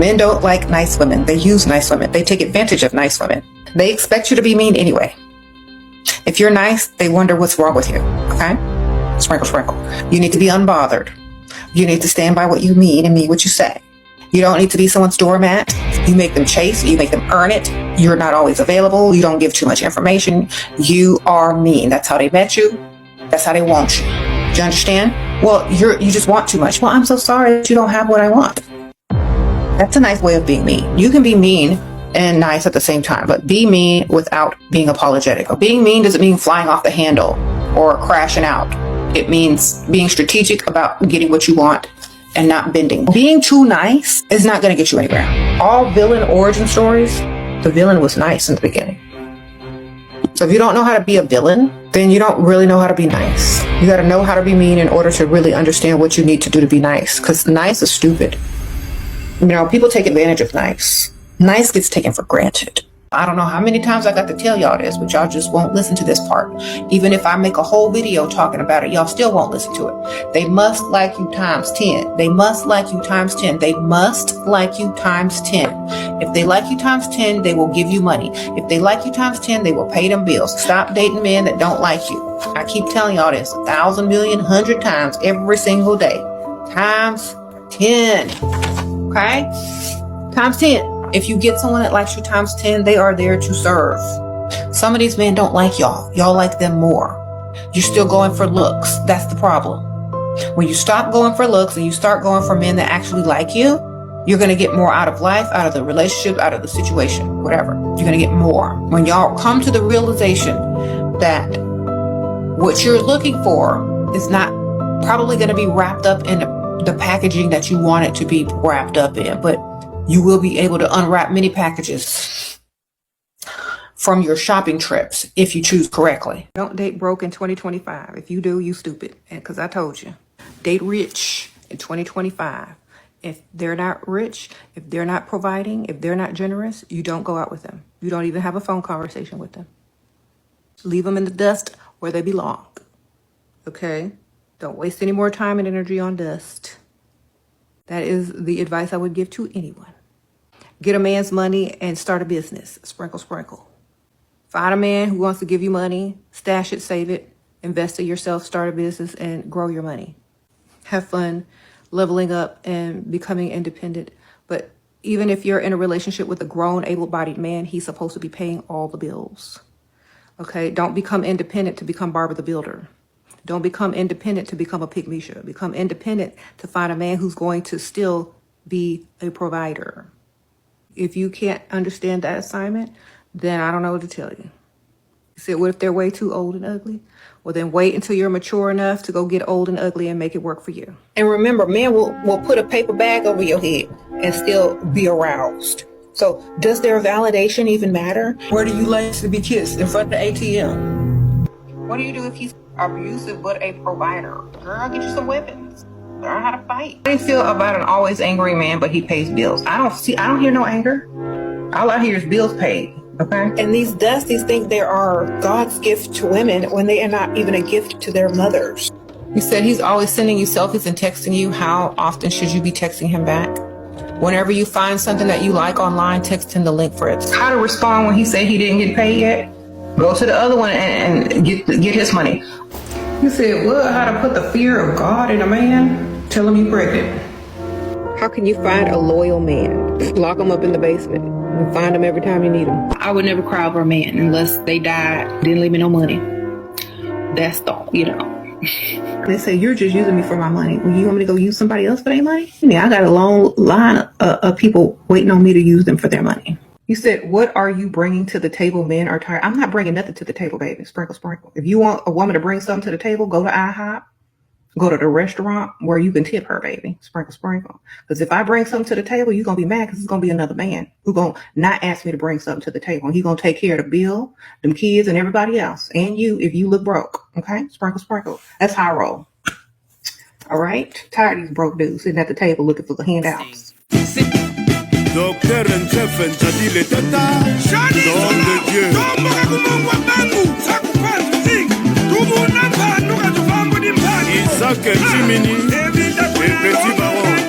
Men don't like nice women. They use nice women. They take advantage of nice women. They expect you to be mean anyway. If you're nice, they wonder what's wrong with you. Okay? Sprinkle, sprinkle. You need to be unbothered. You need to stand by what you mean and mean what you say. You don't need to be someone's doormat. You make them chase. You make them earn it. You're not always available. You don't give too much information. You are mean. That's how they met you. That's how they want you. Do you understand? Well, you just want too much. Well, I'm so sorry that you don't have what I want. That's a nice way of being mean. You can be mean and nice at the same time, but be mean without being apologetic. Being mean doesn't mean flying off the handle or crashing out. It means being strategic about getting what you want and not bending. Being too nice is not going to get you anywhere. All villain origin stories, the villain was nice in the beginning. So if you don't know how to be a villain, then you don't really know how to be nice. You got to know how to be mean in order to really understand what you need to do to be nice, because nice is stupid. You know, people take advantage of nice. Nice gets taken for granted. I don't know how many times I got to tell y'all this, but y'all just won't listen to this part. Even if I make a whole video talking about it, y'all still won't listen to it. They must like you times 10. They must like you times 10. They must like you times 10. If they like you times 10, they will give you money. If they like you times 10, they will pay them bills. Stop dating men that don't like you. I keep telling y'all this 1,000, million, 100 times every single day. Times 10. Okay? Times 10. If you get someone that likes you times 10, they are there to serve. Some of these men don't like y'all. Y'all like them more. You're still going for looks. That's the problem. When you stop going for looks and you start going for men that actually like you, you're going to get more out of life, out of the relationship, out of the situation, whatever. You're going to get more. When y'all come to the realization that what you're looking for is not probably going to be wrapped up in the packaging that you want it to be wrapped up in, but you will be able to unwrap many packages from your shopping trips if you choose correctly. Don't date broke in 2025. If you do, you stupid. And because I told you, date rich in 2025. If they're not rich, if they're not providing, if they're not generous, you don't go out with them. You don't even have a phone conversation with them. Leave them in the dust where they belong. Okay? Don't waste any more time and energy on dust. That is the advice I would give to anyone. Get a man's money and start a business. Sprinkle, sprinkle. Find a man who wants to give you money, stash it, save it, invest in yourself, start a business, and grow your money. Have fun leveling up and becoming independent. But even if you're in a relationship with a grown, able-bodied man, he's supposed to be paying all the bills. Okay? Don't become independent to become Barbara the Builder. Don't become independent to become a Pygmisha. Become independent to find a man who's going to still be a provider. If you can't understand that assignment, then I don't know what to tell you. You said, what if they're way too old and ugly? Well, then wait until you're mature enough to go get old and ugly and make it work for you. And remember, men will put a paper bag over your head and still be aroused. So does their validation even matter? Where do you like to be kissed? In front of the ATM? What do you do if he's abusive but a provider? Girl, get you some weapons. Learn how to fight. How do you feel about an always angry man but he pays bills? I don't hear no anger. All I hear is bills paid. Okay? And these dusties think they are God's gift to women when they are not even a gift to their mothers. You said he's always sending you selfies and texting you. How often should you be texting him back? Whenever you find something that you like online, text him the link for it. How to respond when he said he didn't get paid yet? Go to the other one and get his money. You said, well, how to put the fear of God in a man? Tell him you're pregnant. How can you find a loyal man? Just lock him up in the basement and find him every time you need him. I would never cry over a man unless they died, didn't leave me no money. That's the, They say, you're just using me for my money. Well, you want me to go use somebody else for their money? Yeah, I got a long line of people waiting on me to use them for their money. You said, what are you bringing to the table? Men are tired. I'm not bringing nothing to the table, baby. Sprinkle, sprinkle. If you want a woman to bring something to the table, go to IHOP. Go to the restaurant where you can tip her, baby. Sprinkle, sprinkle. Because if I bring something to the table, you're going to be mad because it's going to be another man who's going to not ask me to bring something to the table. And he's going to take care of the bill, them kids, and everybody else. And you, if you look broke. Okay? Sprinkle, sprinkle. That's how I roll. All right? Tired of these broke dudes sitting at the table looking for the handouts. Docteur en chef Njadi le tata, nom de Dieu. Isaac Jimini, le petit baron.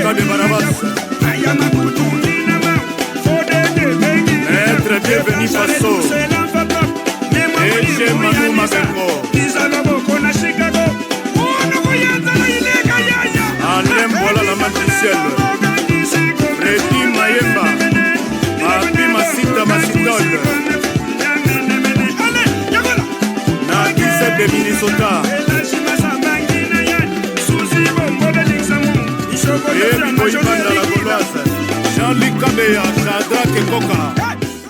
l'avocat de Barabas. Maître bienvenu Faso. Et chez Manu Mabengo. Alain voilà la main du ciel. Freddy Mayemba. Papi Masita Masitol. Nakisa de Minnesota.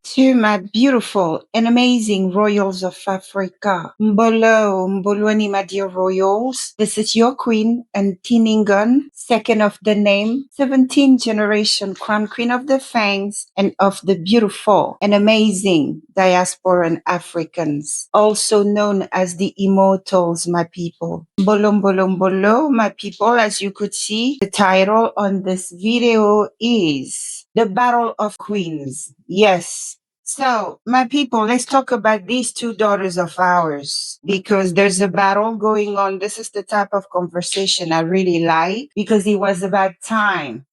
To my beautiful and amazing royals of Africa, Mbolo, Mbolweni, my dear royals, this is your queen and Ngningone, second of the name, 17th generation crown queen of the fangs and of the beautiful and amazing diasporan Africans, also known as the immortals, my people. Mbolo, Mbolo, Mbolo, my people, as you could see, the title on this video is The Battle of Queens. Yes. So, my people, let's talk about these two daughters of ours because there's a battle going on. This is the type of conversation I really like because it was about time.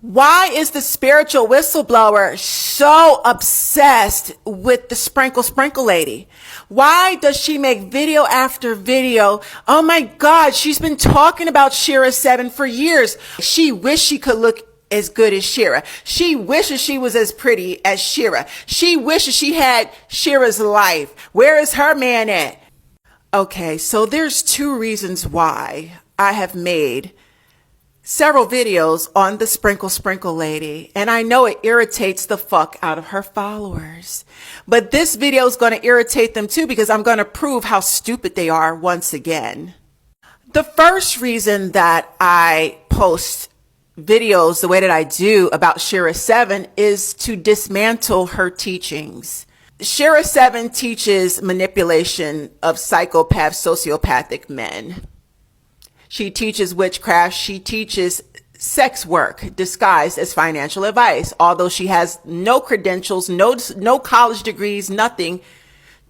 Why is the spiritual whistleblower so obsessed with the sprinkle lady? Why does she make video after video? Oh my God, she's been talking about Shira 7 for years. She wished she could look as good as Shira. She wishes she was as pretty as Shira. She wishes she had Shira's life. Where is her man at? Okay, so there's two reasons why I have made several videos on the sprinkle lady, and I know it irritates the fuck out of her followers. But this video is going to irritate them too because I'm going to prove how stupid they are once again. The first reason that I post videos the way that I do about Shira 7 is to dismantle her teachings. Shira 7 teaches manipulation of psychopath, sociopathic men. She teaches witchcraft. She teaches sex work disguised as financial advice, although she has no credentials, no college degrees, nothing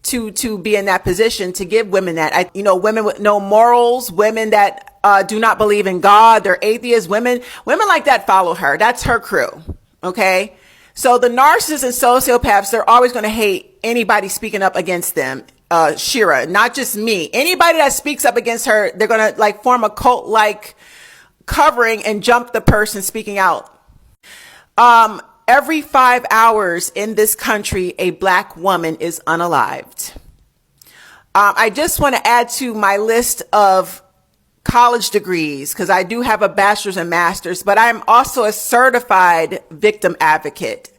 to be in that position to give women that. Women with no morals, women that do not believe in God, they're atheists, women like that follow her. That's her crew. Okay. So the narcissists and sociopaths, they're always going to hate anybody speaking up against them. Shira, not just me. Anybody that speaks up against her, they're going to form a cult like covering and jump the person speaking out. Every 5 hours in this country, a black woman is unalived. I just want to add to my list of college degrees because I do have a bachelor's and master's, but I'm also a certified victim advocate.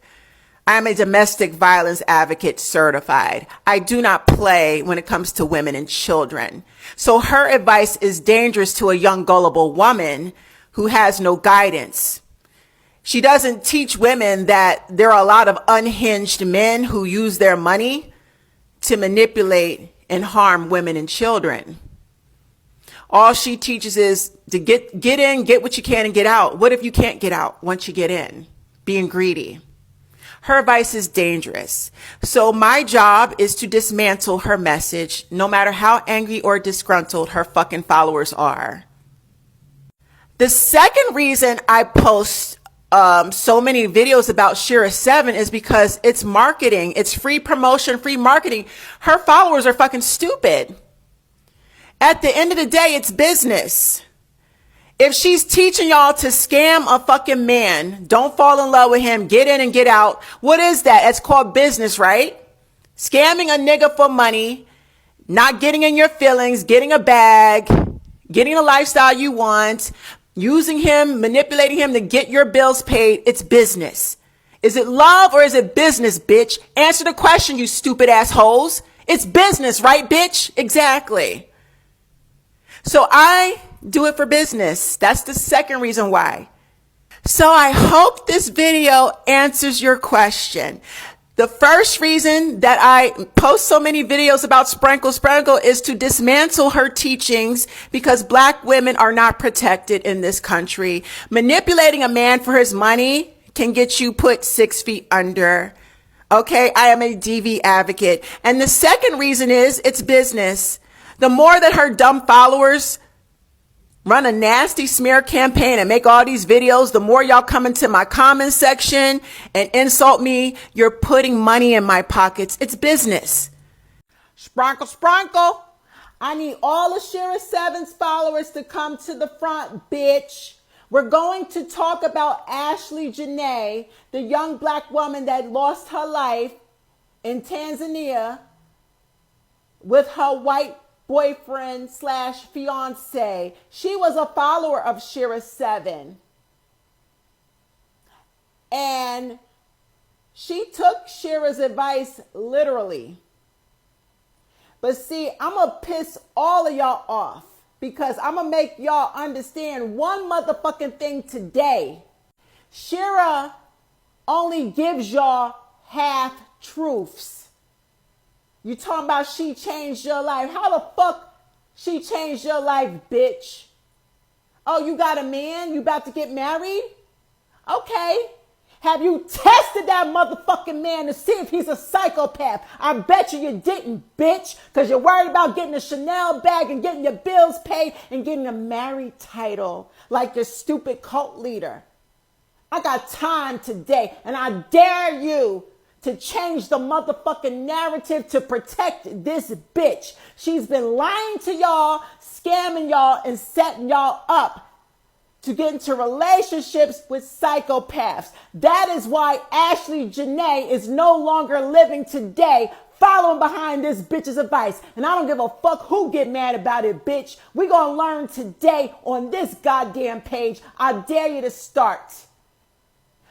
I'm a domestic violence advocate certified. I do not play when it comes to women and children. So her advice is dangerous to a young, gullible woman who has no guidance. She doesn't teach women that there are a lot of unhinged men who use their money to manipulate and harm women and children. All she teaches is to get in, get what you can and get out. What if you can't get out once you get in? Being greedy. Her advice is dangerous. So my job is to dismantle her message, no matter how angry or disgruntled her fucking followers are. The second reason I post so many videos about Shira 7 is because it's marketing. It's free promotion, free marketing. Her followers are fucking stupid. At the end of the day, it's business. If she's teaching y'all to scam a fucking man, don't fall in love with him, get in and get out. What is that? It's called business, right? Scamming a nigga for money, not getting in your feelings, getting a bag, getting a lifestyle you want, using him, manipulating him to get your bills paid. It's business. Is it love or is it business, bitch? Answer the question, you stupid assholes. It's business, right, bitch? Exactly. So I do it for business. That's the second reason why. So I hope this video answers your question. The first reason that I post so many videos about Sprinkle is to dismantle her teachings because black women are not protected in this country. Manipulating a man for his money can get you put 6 feet under. Okay, I am a DV advocate. And the second reason is it's business. The more that her dumb followers run a nasty smear campaign and make all these videos, the more y'all come into my comment section and insult me, you're putting money in my pockets. It's business. Sprinkle, sprinkle. I need all of Shira 7's followers to come to the front, bitch. We're going to talk about Ashley Janae, the young black woman that lost her life in Tanzania with her white boyfriend / fiance. She was a follower of Shira 7. And she took Shira's advice literally. But see, I'm going to piss all of y'all off because I'm going to make y'all understand one motherfucking thing today. Shira only gives y'all half truths. You talking about she changed your life. How the fuck she changed your life, bitch? Oh, you got a man? You about to get married? Okay. Have you tested that motherfucking man to see if he's a psychopath? I bet you didn't, bitch, because you're worried about getting a Chanel bag and getting your bills paid and getting a married title like your stupid cult leader. I got time today, and I dare you to change the motherfucking narrative to protect this bitch. She's been lying to y'all, scamming y'all, and setting y'all up to get into relationships with psychopaths. That is why Ashley Janae is no longer living today, following behind this bitch's advice. And I don't give a fuck who get mad about it, bitch. We're gonna learn today on this goddamn page. I dare you to start.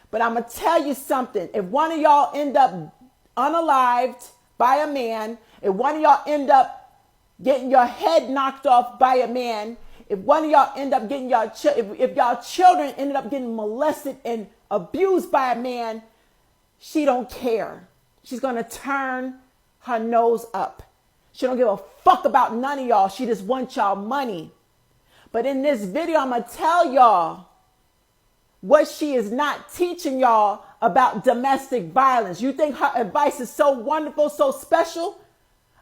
But I'm gonna tell you something. If one of y'all end up unalived by a man, if one of y'all end up getting your head knocked off by a man, if one of y'all end up getting if y'all children ended up getting molested and abused by a man, she don't care. She's going to turn her nose up. She don't give a fuck about none of y'all. She just wants y'all money. But in this video, I'm going to tell y'all what she is not teaching y'all about domestic violence. You think her advice is so wonderful, so special?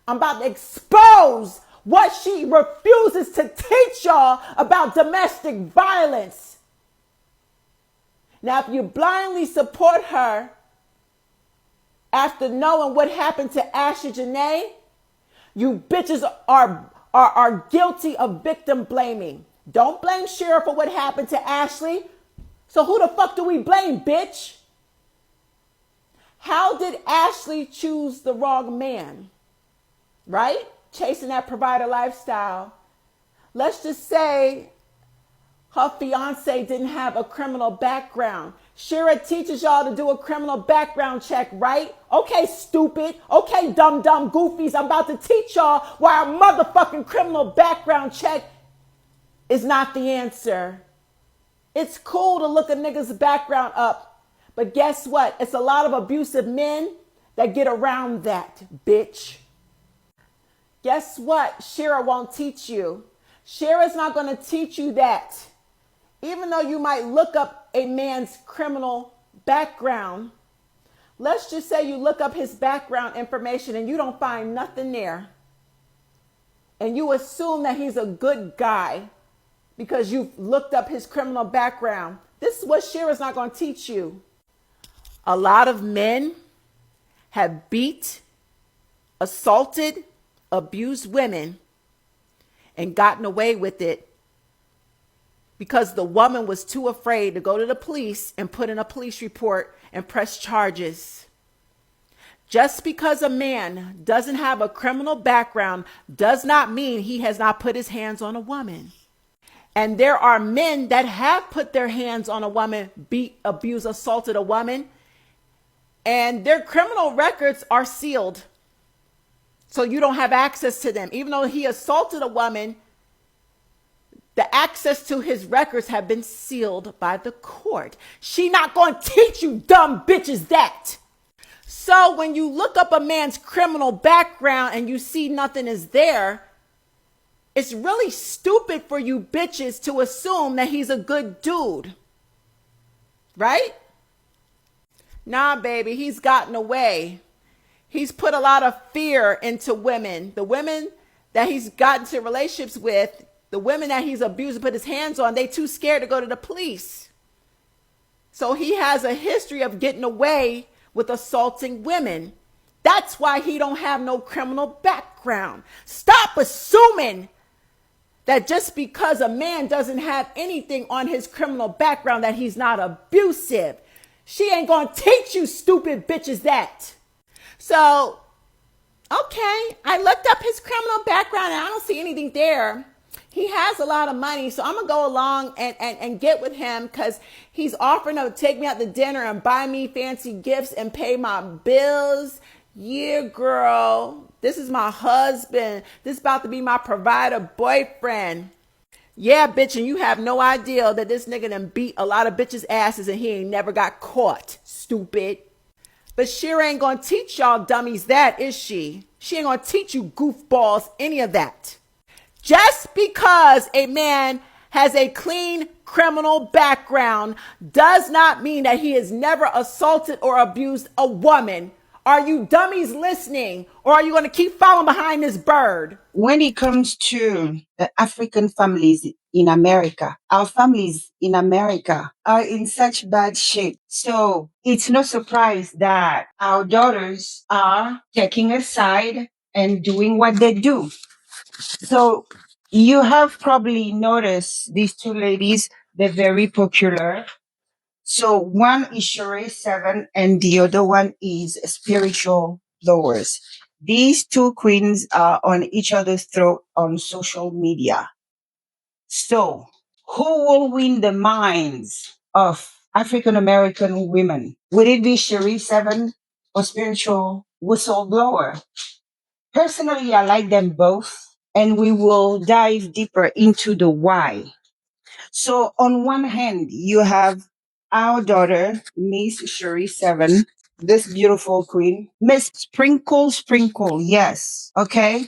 I'm about to expose what she refuses to teach y'all about domestic violence. Now, if you blindly support her after knowing what happened to Ashley Janae, you bitches are guilty of victim blaming. Don't blame Shira for what happened to Ashley. So who the fuck do we blame, bitch? How did Ashley choose the wrong man? Right? Chasing that provider lifestyle. Let's just say her fiance didn't have a criminal background. Shira teaches y'all to do a criminal background check, right? Okay, stupid. Okay, dumb goofies. I'm about to teach y'all why a motherfucking criminal background check is not the answer. It's cool to look a nigga's background up, but guess what? It's a lot of abusive men that get around that, bitch. Guess what? Shira won't teach you. Shira's not going to teach you that. Even though you might look up a man's criminal background, let's just say you look up his background information and you don't find nothing there. And you assume that he's a good guy because you've looked up his criminal background. This is what Shira's not going to teach you. A lot of men have beat, assaulted, abused women and gotten away with it because the woman was too afraid to go to the police and put in a police report and press charges. Just because a man doesn't have a criminal background does not mean he has not put his hands on a woman. And there are men that have put their hands on a woman, beat, abused, assaulted a woman, and their criminal records are sealed. So you don't have access to them. Even though he assaulted a woman, the access to his records have been sealed by the court. She not going to teach you dumb bitches that. So when you look up a man's criminal background and you see nothing is there, it's really stupid for you bitches to assume that he's a good dude. Right? Nah, baby, he's gotten away. He's put a lot of fear into women. The women that he's gotten into relationships with, The women that he's abused and put his hands on, they too scared to go to the police. So he has a history of getting away with assaulting women. That's why he don't have no criminal background. Stop assuming that just because a man doesn't have anything on his criminal background that he's not abusive. She ain't gonna teach you stupid bitches that. So, okay, I looked up his criminal background and I don't see anything there. He has a lot of money, so I'm gonna go along and get with him because he's offering to take me out to dinner and buy me fancy gifts and pay my bills. Yeah, girl, this is my husband. This is about to be my provider boyfriend. Yeah, bitch, and you have no idea that this nigga done beat a lot of bitches' asses and he ain't never got caught, stupid. But she ain't gonna teach y'all dummies that, is she? She ain't gonna teach you goofballs any of that. Just because a man has a clean criminal background does not mean that he has never assaulted or abused a woman. Are you dummies listening, or are you going to keep following behind this bird? When it comes to the African families in America, our families in America are in such bad shape. So it's no surprise that our daughters are taking a side and doing what they do. So you have probably noticed these two ladies, they're very popular. So one is Sheree 7 and the other one is Spiritual Blowers. These two queens are on each other's throat on social media. So who will win the minds of African American women? Would it be Sheree 7 or Spiritual Whistleblower? Personally, I like them both, and we will dive deeper into the why. So, on one hand, you have our daughter, Miss Sherry 7, this beautiful queen, Miss Sprinkle, yes, okay?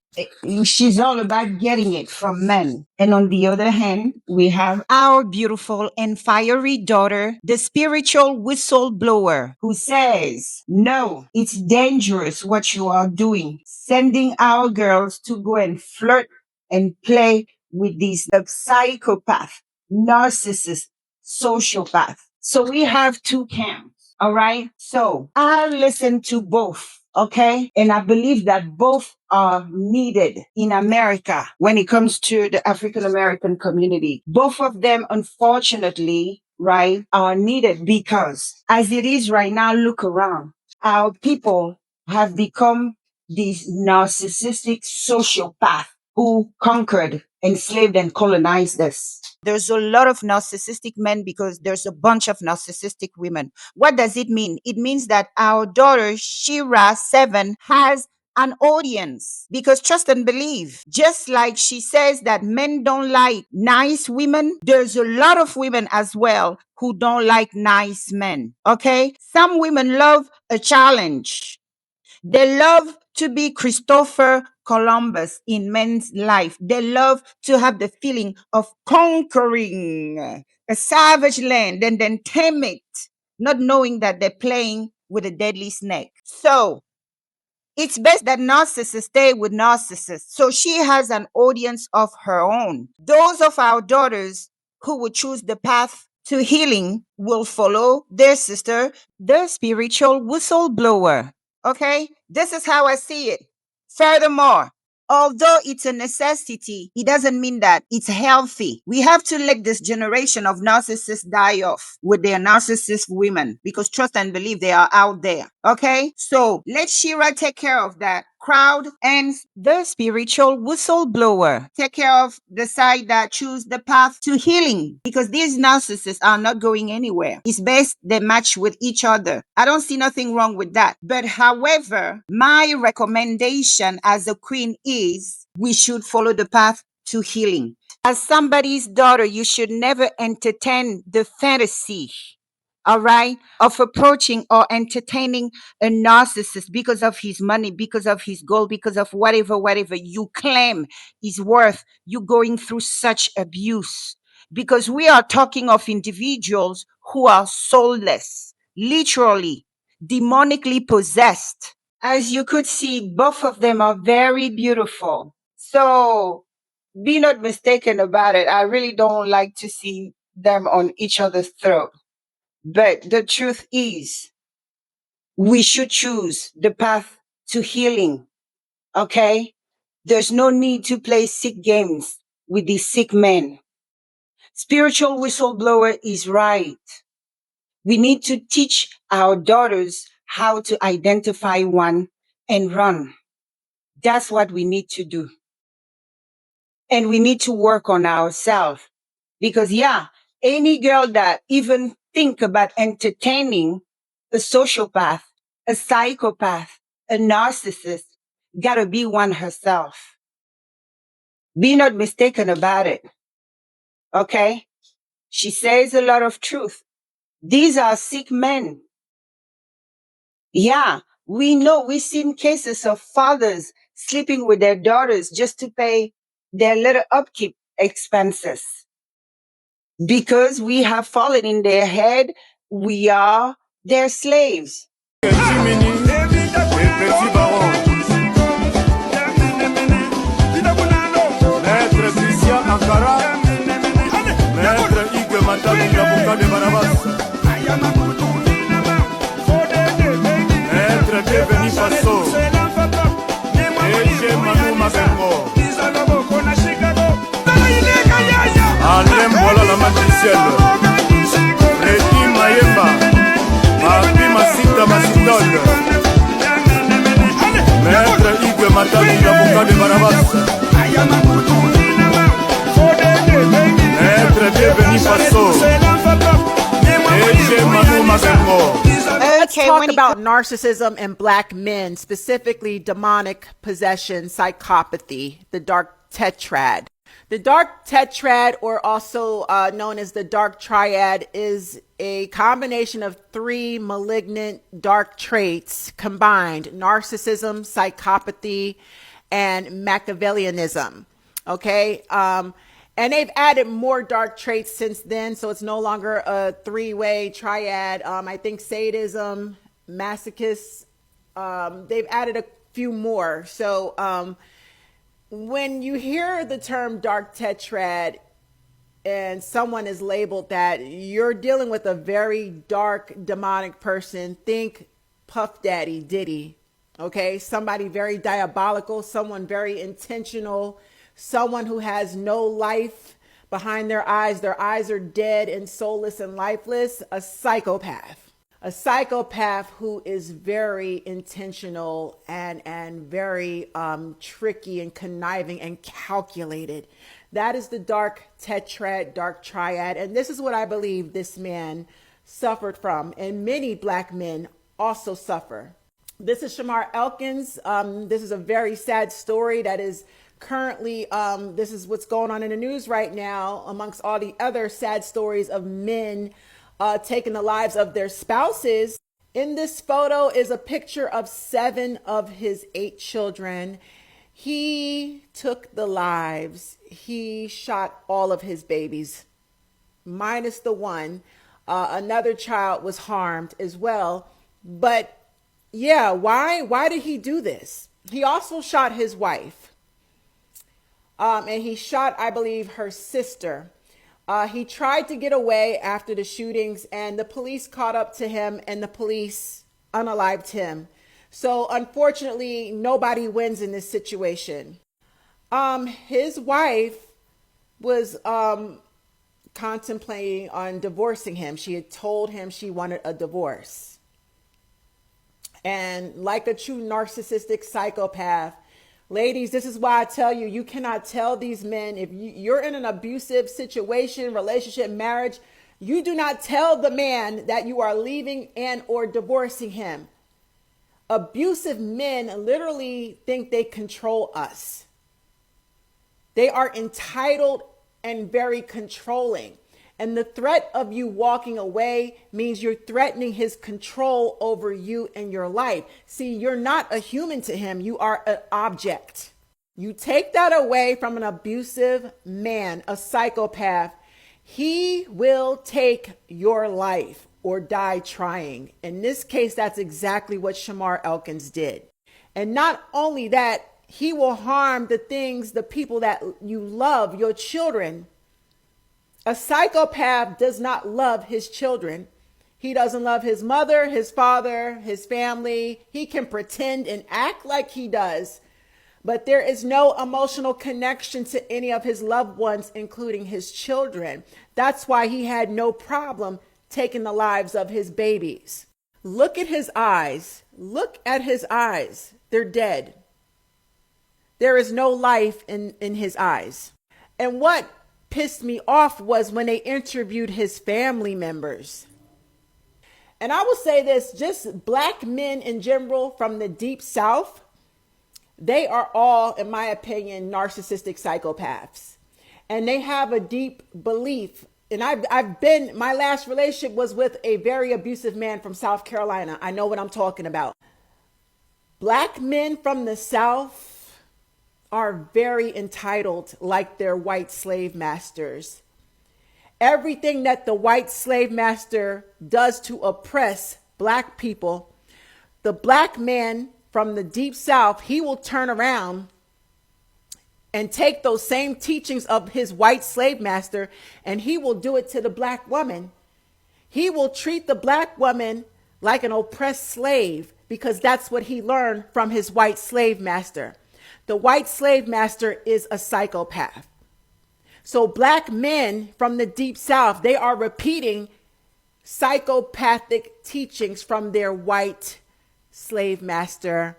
She's all about getting it from men. And on the other hand, we have our beautiful and fiery daughter, the spiritual whistleblower, who says, no, it's dangerous what you are doing, sending our girls to go and flirt and play with these psychopath, narcissist, sociopath. So we have two camps. All right. So I listen to both. Okay. And I believe that both are needed in America when it comes to the African American community. Both of them, unfortunately, right, are needed because as it is right now, look around. Our people have become these narcissistic sociopaths who conquered, enslaved, and colonized us. There's a lot of narcissistic men because there's a bunch of narcissistic women. What does it mean? It means that our daughter, Shira 7, has an audience because trust and believe. Just like she says that men don't like nice women, there's a lot of women as well who don't like nice men. Okay? Some women love a challenge. They love to be Christopher Columbus in men's life. They love to have the feeling of conquering a savage land and then tame it, not knowing that they're playing with a deadly snake. So it's best that narcissists stay with narcissists. So she has an audience of her own. Those of our daughters who would choose the path to healing will follow their sister, the spiritual whistleblower. Okay? This is how I see it. Furthermore, although it's a necessity, it doesn't mean that it's healthy. We have to let this generation of narcissists die off with their narcissist women because trust and believe they are out there. Okay? So let Shira take care of that crowd and the spiritual whistleblower take care of the side that choose the path to healing because these narcissists are not going anywhere. It's best they match with each other. I don't see nothing wrong with that. But however, my recommendation as a queen is we should follow the path to healing. As somebody's daughter, you should never entertain the fantasy, all right, of approaching or entertaining a narcissist because of his money, because of his gold, because of whatever you claim is worth you going through such abuse. Because we are talking of individuals who are soulless, literally, demonically possessed. As you could see, both of them are very beautiful. So be not mistaken about it. I really don't like to see them on each other's throat. But the truth is, we should choose the path to healing. Okay? There's no need to play sick games with these sick men. Spiritual whistleblower is right. We need to teach our daughters how to identify one and run. That's what we need to do. And we need to work on ourselves. Because yeah, any girl that even think about entertaining a sociopath, a psychopath, a narcissist, gotta be one herself. Be not mistaken about it. Okay? She says a lot of truth. These are sick men. Yeah, we know we've seen cases of fathers sleeping with their daughters just to pay their little upkeep expenses. Because we have fallen in their head, we are their slaves. Jiminy et Petit Baron. Maître Christian Ankara. Maître Hugues Matami, l'avocat de Barabas. Maître Deveni Faso. Et Manu Mabengo. Alain Bola la magicienne. Redi Mayemba. Papi Masita Masitol. Maître Hugues Matami, l'avocat de Barabas. Maître Deveni Faso. Et Manu Mabengo. Let's talk about narcissism in black men, specifically demonic possession, psychopathy, the dark tetrad. The dark tetrad, or also known as the dark triad, is a combination of three malignant dark traits combined: narcissism, psychopathy, and Machiavellianism. Okay. And they've added more dark traits since then. So it's no longer a three-way triad. I think sadism, masochist, they've added a few more. So when you hear the term dark tetrad and someone is labeled that, you're dealing with a very dark, demonic person. Think Puff Daddy, Diddy, okay? Somebody very diabolical, someone very intentional, someone who has no life behind their eyes. Their eyes are dead and soulless and lifeless. A psychopath. A psychopath who is very intentional and very tricky and conniving and calculated. That is the dark tetrad, dark triad. And this is what I believe this man suffered from. And many black men also suffer. This is Shamar Elkins. This is a very sad story that is currently, this is what's going on in the news right now, amongst all the other sad stories of men taking the lives of their spouses. In this photo is a picture of 7 of his 8 children. He took the lives. He shot all of his babies, minus the one. Another child was harmed as well. But yeah, why did he do this? He also shot his wife. And he shot, I believe, her sister. He tried to get away after the shootings, and the police caught up to him, and the police unalived him. So unfortunately, nobody wins in this situation. His wife was contemplating on divorcing him. She had told him she wanted a divorce. And like a true narcissistic psychopath, ladies, this is why I tell you, you cannot tell these men, if you're in an abusive situation, relationship, marriage, you do not tell the man that you are leaving and or divorcing him. Abusive men literally think they control us. They are entitled and very controlling. And the threat of you walking away means you're threatening his control over you and your life. See, you're not a human to him. You are an object. You take that away from an abusive man, a psychopath, he will take your life or die trying. In this case, that's exactly what Shamar Elkins did. And not only that, he will harm the people that you love, your children. A psychopath does not love his children. He doesn't love his mother, his father, his family. He can pretend and act like he does, but there is no emotional connection to any of his loved ones, including his children. That's why he had no problem taking the lives of his babies. Look at his eyes. Look at his eyes. They're dead. There is no life in his eyes. And what pissed me off was when they interviewed his family members. And I will say this, just black men in general from the deep South, they are all, in my opinion, narcissistic psychopaths. And they have a deep belief. And my last relationship was with a very abusive man from South Carolina. I know what I'm talking about. Black men from the South are very entitled, like their white slave masters. Everything that the white slave master does to oppress black people, the black man from the deep South, he will turn around and take those same teachings of his white slave master, and he will do it to the black woman. He will treat the black woman like an oppressed slave because that's what he learned from his white slave master. The white slave master is a psychopath. So black men from the deep South, they are repeating psychopathic teachings from their white slave master.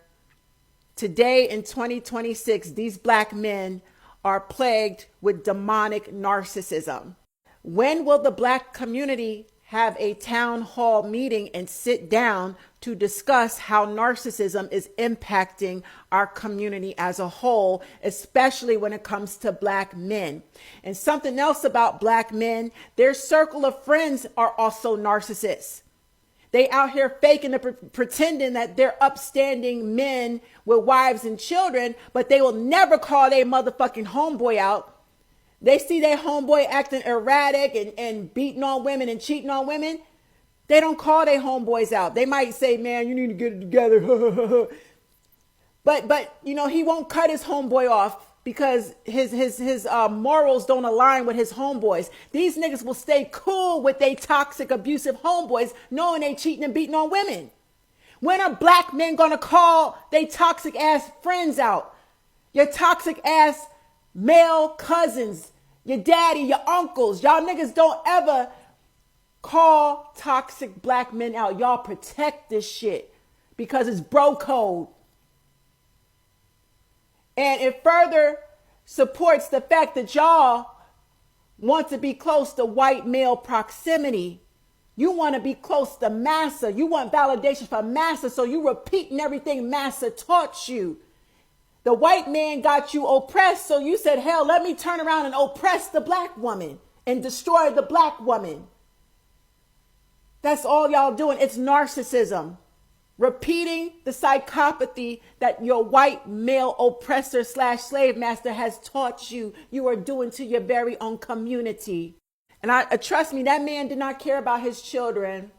Today in 2026, these black men are plagued with demonic narcissism. When will the black community have a town hall meeting and sit down to discuss how narcissism is impacting our community as a whole, especially when it comes to black men? And something else about black men, their circle of friends are also narcissists. They out here faking and pretending that they're upstanding men with wives and children, but they will never call their motherfucking homeboy out. They see their homeboy acting erratic and beating on women and cheating on women. They don't call their homeboys out. They might say, man, you need to get it together. But he won't cut his homeboy off because his morals don't align with his homeboys. These niggas will stay cool with their toxic, abusive homeboys, knowing they cheating and beating on women. When are black men gonna call they toxic ass friends out? Your toxic ass male cousins, your daddy, your uncles. Y'all niggas don't ever call toxic black men out. Y'all protect this shit because it's bro code. And it further supports the fact that y'all want to be close to white male proximity. You want to be close to massa. You want validation from massa, so you repeating everything massa taught you. The white man got you oppressed, so you said, hell, let me turn around and oppress the black woman and destroy the black woman. That's all y'all doing. It's narcissism. Repeating the psychopathy that your white male oppressor / slave master has taught you, you are doing to your very own community. And trust me, that man did not care about his children.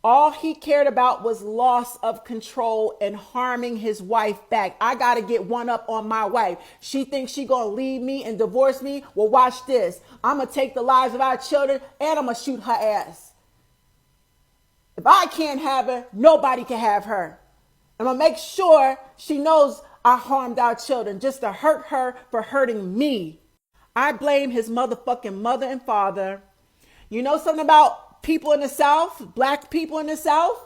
All he cared about was loss of control and harming his wife back. I got to get one up on my wife. She thinks she going to leave me and divorce me. Well, watch this. I'm going to take the lives of our children and I'm going to shoot her ass. If I can't have her, nobody can have her. I'm going to make sure she knows I harmed our children just to hurt her for hurting me. I blame his motherfucking mother and father. You know something about people in the South, black people in the South?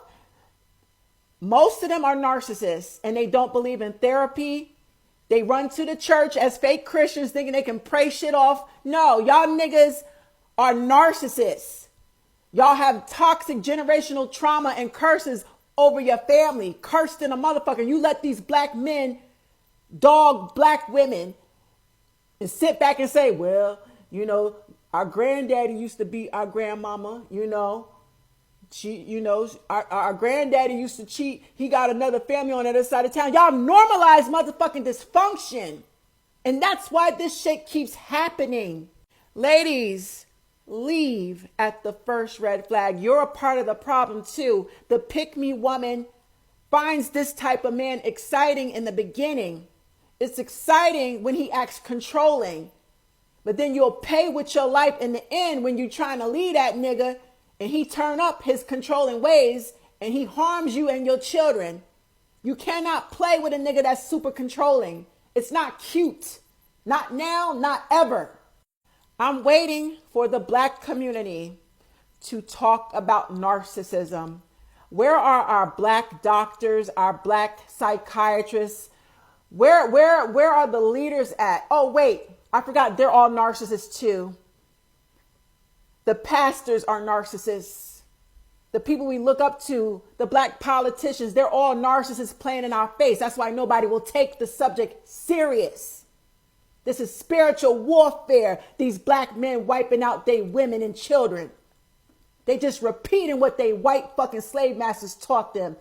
Most of them are narcissists and they don't believe in therapy. They run to the church as fake Christians thinking they can pray shit off. No, y'all niggas are narcissists. Y'all have toxic generational trauma and curses over your family. Cursed in a motherfucker. You let these black men dog black women and sit back and say, well, our granddaddy used to beat our grandmama, our granddaddy used to cheat. He got another family on the other side of town. Y'all normalize motherfucking dysfunction. And that's why this shit keeps happening. Ladies, leave at the first red flag. You're a part of the problem too. The pick me woman finds this type of man exciting in the beginning. It's exciting when he acts controlling, but then you'll pay with your life in the end when you're trying to lead that nigga and he turn up his controlling ways and he harms you and your children. You cannot play with a nigga that's super controlling. It's not cute. Not now, not ever. I'm waiting for the black community to talk about narcissism. Where are our black doctors, our black psychiatrists? Where are the leaders at? Oh, wait, I forgot they're all narcissists too. The pastors are narcissists. The people we look up to, the black politicians, they're all narcissists playing in our face. That's why nobody will take the subject serious. This is spiritual warfare. These black men wiping out their women and children. They just repeating what they white fucking slave masters taught them.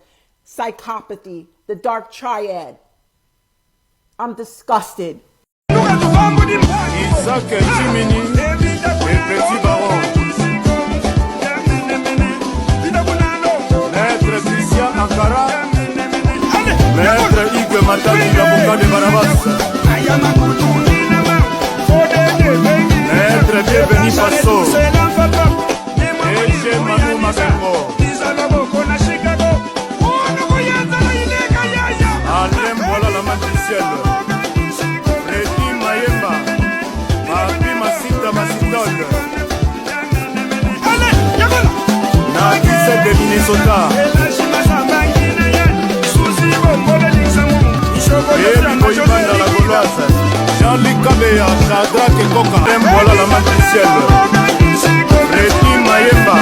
Psychopathy, the dark triad. I'm disgusted. Isaac Chimini, le petit baron. Maître Christian Ankara, Maître Hugues Matadi, l'avocat de Barabas. Maître Bienvenu Faso, et chez Manu Makengo. Alem voilà la main du ciel. Redi Mayemba, Papi Masita Masitol. Nakise de Minnesota. Ebi Boyibanda la Gauloise. Jean-Luc Kabea, Shadrach et Koka. Alem voilà la main du ciel. Redi Mayemba,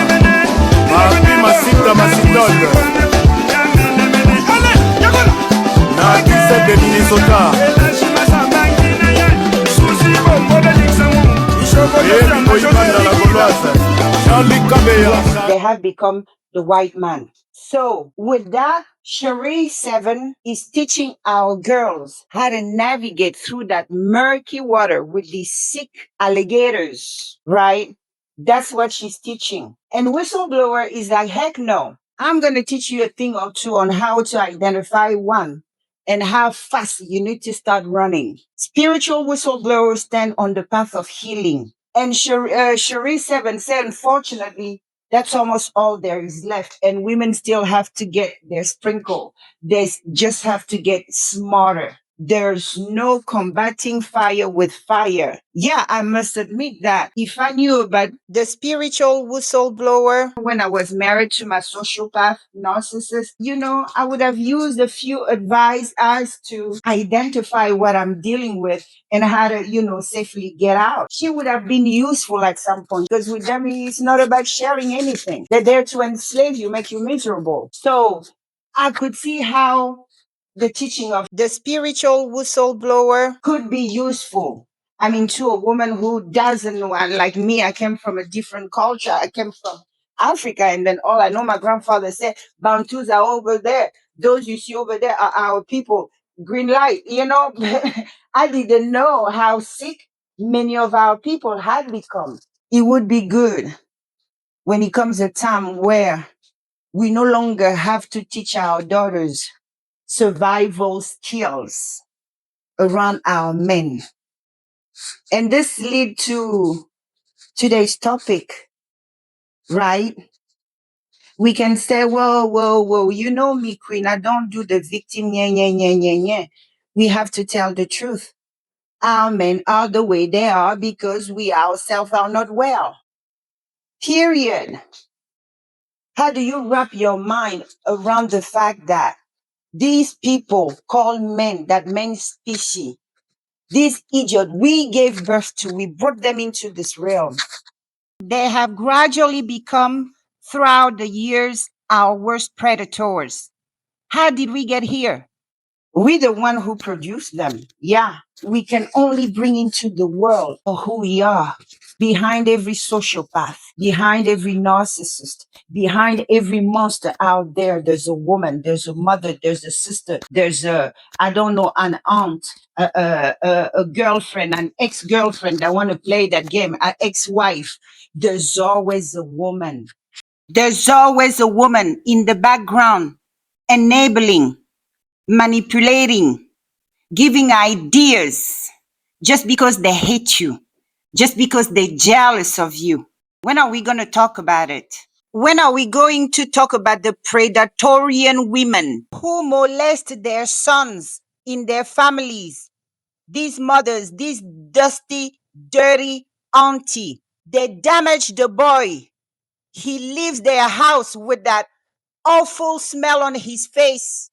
Papi Masita Masitol. Nakise de Minnesota. Ebi Boyibanda la Gauloise. Jean-Luc Kabea. They have become the white man. So with that, Cherie 7 is teaching our girls how to navigate through that murky water with these sick alligators, right? That's what she's teaching. And whistleblower is like, heck no. I'm going to teach you a thing or two on how to identify one and how fast you need to start running. Spiritual whistleblowers stand on the path of healing. And Cherie 7 said, unfortunately, that's almost all there is left. And women still have to get their sprinkle. They just have to get smarter. There's no combating fire with fire. Yeah, I must admit that if I knew about the spiritual whistleblower when I was married to my sociopath narcissist, I would have used a few advice as to identify what I'm dealing with and how to, safely get out. She would have been useful at some point because with them, it's not about sharing anything. They're there to enslave you, make you miserable. So I could see how the teaching of the spiritual whistleblower could be useful. I mean, to a woman who doesn't know, and like me, I came from a different culture. I came from Africa, and then all I know, my grandfather said, Bantus are over there. Those you see over there are our people. Green light, I didn't know how sick many of our people had become. It would be good when it comes a time where we no longer have to teach our daughters survival skills around our men. And this lead to today's topic, right? We can say, whoa, you know me, Queen, I don't do the victim, yeah. We have to tell the truth. Our men are the way they are because we ourselves are not well. Period. How do you wrap your mind around the fact that these people call men, that men species, these idiots we gave birth to, we brought them into this realm. They have gradually become, throughout the years, our worst predators. How did we get here? We're the one who produced them. Yeah, we can only bring into the world who we are. Behind every sociopath, behind every narcissist, behind every monster out there, there's a woman, there's a mother, there's a sister, there's an aunt, a girlfriend, an ex-girlfriend that want to play that game, an ex-wife. There's always a woman. There's always a woman in the background enabling, manipulating, giving ideas just because they hate you, just because they're jealous of you. When are we going to talk about it? When are we going to talk about the predatorian women who molest their sons in their families? These mothers, these dusty, dirty auntie, they damage the boy. He leaves their house with that awful smell on his face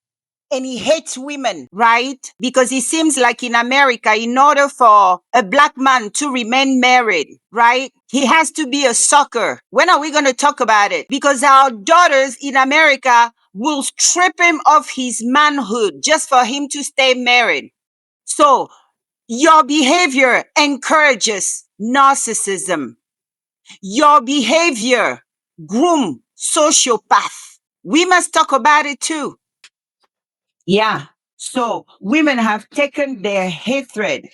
and he hates women, right? Because it seems like in America, in order for a black man to remain married, right, he has to be a sucker. When are we going to talk about it? Because our daughters in America will strip him of his manhood just for him to stay married. So your behavior encourages narcissism. Your behavior groom sociopath. We must talk about it too. Yeah. So women have taken their hatred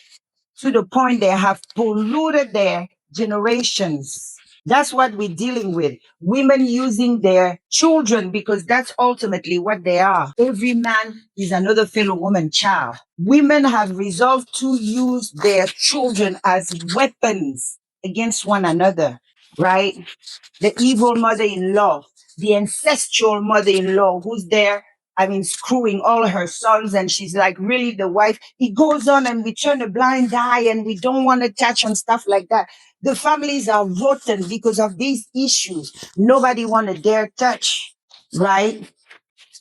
to the point they have polluted their generations. That's what we're dealing with. Women using their children because that's ultimately what they are. Every man is another fellow woman child. Women have resolved to use their children as weapons against one another, right? The evil mother-in-law, the ancestral mother-in-law who's there, screwing all her sons, and she's like really the wife. It goes on and we turn a blind eye and we don't want to touch on stuff like that. The families are rotten because of these issues. Nobody want to dare touch, right?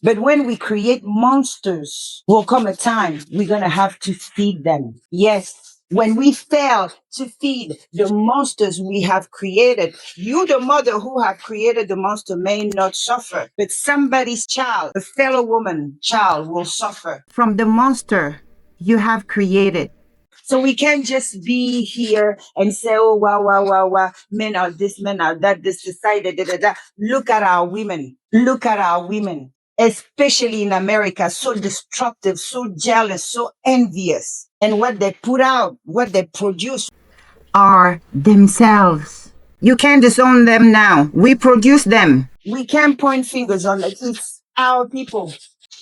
But when we create monsters, will come a time we're going to have to feed them. Yes. When we fail to feed the monsters we have created, you, the mother who have created the monster, may not suffer, but somebody's child, a fellow woman child, will suffer from the monster you have created. So we can't just be here and say, oh, wow, wow, wow, wow, men are this, men are that, this society, da, da, da. Look at our women. Look at our women, especially in America, so destructive, so jealous, so envious. And what they put out, what they produce are themselves. You can't disown them now. We produce them. We can't point fingers on it. It's our people.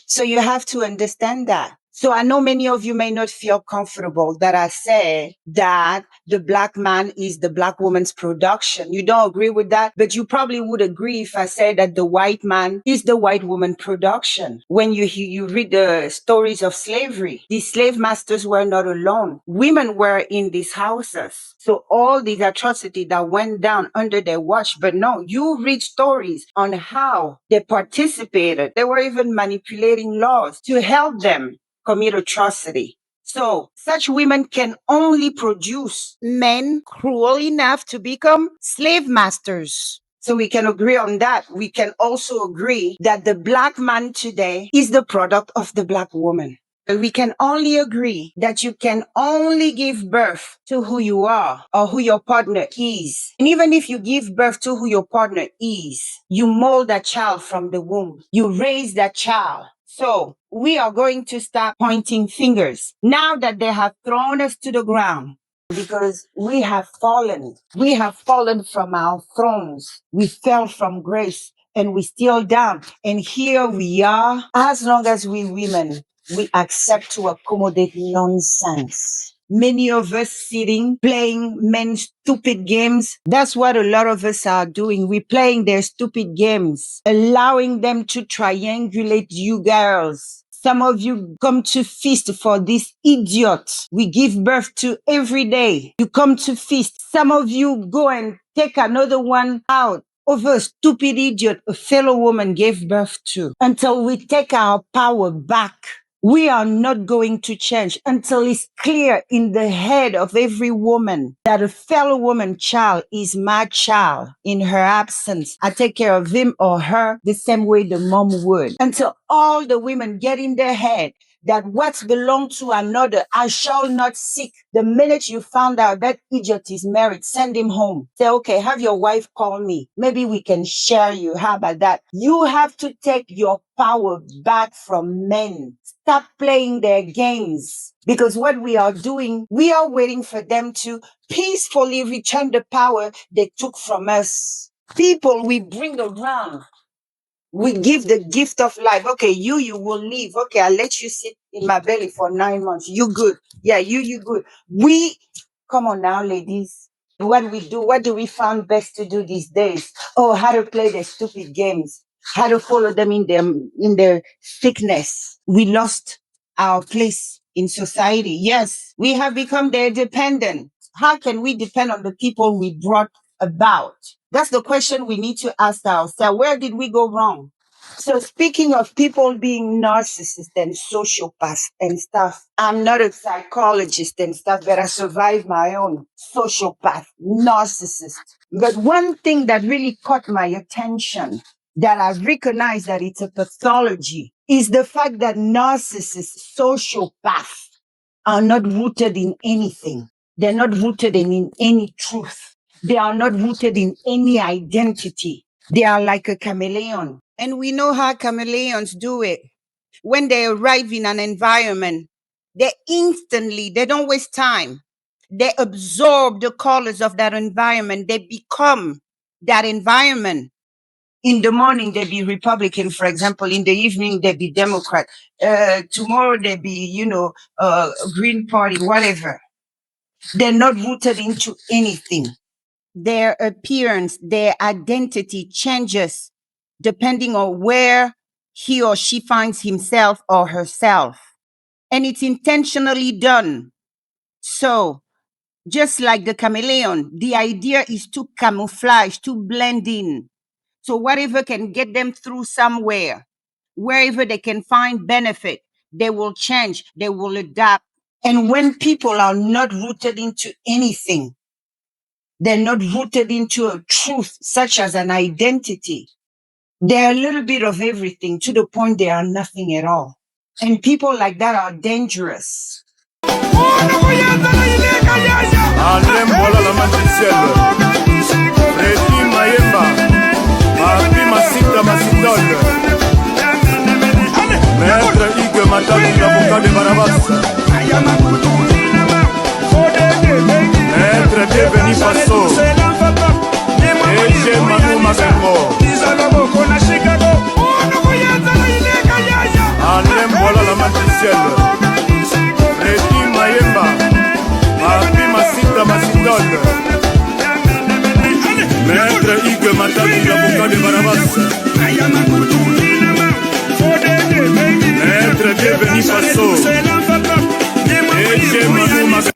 So you have to understand that. So I know many of you may not feel comfortable that I say that the black man is the black woman's production. You don't agree with that, but you probably would agree if I said that the white man is the white woman production. When you read the stories of slavery, these slave masters were not alone. Women were in these houses. So all these atrocities that went down under their watch, but no, you read stories on how they participated. They were even manipulating laws to help them commit atrocity. So such women can only produce men cruel enough to become slave masters. So we can agree on that. We can also agree that the black man today is the product of the black woman. We can only agree that you can only give birth to who you are or who your partner is. And even if you give birth to who your partner is, you mold that child from the womb. You raise that child. So we are going to stop pointing fingers now that they have thrown us to the ground. Because we have fallen. We have fallen from our thrones. We fell from grace and we still down. And here we are. As long as we women, we accept to accommodate nonsense. Many of us sitting, playing men's stupid games. That's what a lot of us are doing. We're playing their stupid games, allowing them to triangulate you girls. Some of you come to feast for this idiot we give birth to every day. You come to feast. Some of you go and take another one out over a stupid idiot a fellow woman gave birth to. Until we take our power back, we are not going to change until it's clear in the head of every woman that a fellow woman child is my child. In her absence, I take care of him or her the same way the mom would. Until all the women get in their head that what belongs to another, I shall not seek. The minute you found out that idiot is married, send him home. Say, okay, have your wife call me. Maybe we can share you. How about that? You have to take your power back from men. Stop playing their games. Because what we are doing, we are waiting for them to peacefully return the power they took from us. People we bring around We give the gift of life. Okay, you will live. Okay, I'll let you sit in my belly for 9 months. You good. Yeah, you good. We, come on now, ladies. What we do, what do we find best to do these days? Oh, how to play their stupid games, how to follow them in their sickness. We lost our place in society. Yes, we have become their dependent. How can we depend on the people we brought about? That's the question we need to ask ourselves. Where did we go wrong? So speaking of people being narcissists and sociopaths and stuff, I'm not a psychologist and stuff, but I survived my own sociopath, narcissist. But one thing that really caught my attention, that I recognize that it's a pathology, is the fact that narcissists, sociopaths, are not rooted in anything. They're not rooted in any truth. They are not rooted in any identity. They are like a chameleon. And we know how chameleons do it. When they arrive in an environment, they don't waste time. They absorb the colors of that environment. They become that environment. In the morning, they be Republican, for example. In the evening, they be Democrat. Tomorrow, they be, Green Party, whatever. They're not rooted into anything. Their appearance, their identity changes depending on where he or she finds himself or herself. And it's intentionally done. So, just like the chameleon, the idea is to camouflage, to blend in. So, whatever can get them through somewhere, wherever they can find benefit, they will change, they will adapt. And when people are not rooted into anything, they're not rooted into a truth such as an identity. They're a little bit of everything to the point they are nothing at all. And people like that are dangerous. Alembola la matricielle Reti Mayemba Mapi Masita Masitole Maître Ike Matami l'avocat de Barabas Maître Deveni Faso Eche Manu Mabengo Alembola la matricielle Reti Mayemba Mapi Masita Masitole Maître Ike Matami l'avocat de Barabas Maître Deveni Faso Eche Manu Mabengo.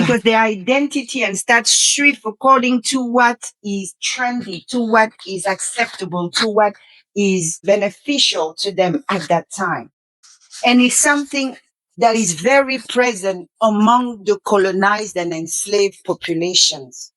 Because their identity and start strive according to what is trendy, to what is acceptable, to what is beneficial to them at that time. And it's something that is very present among the colonized and enslaved populations.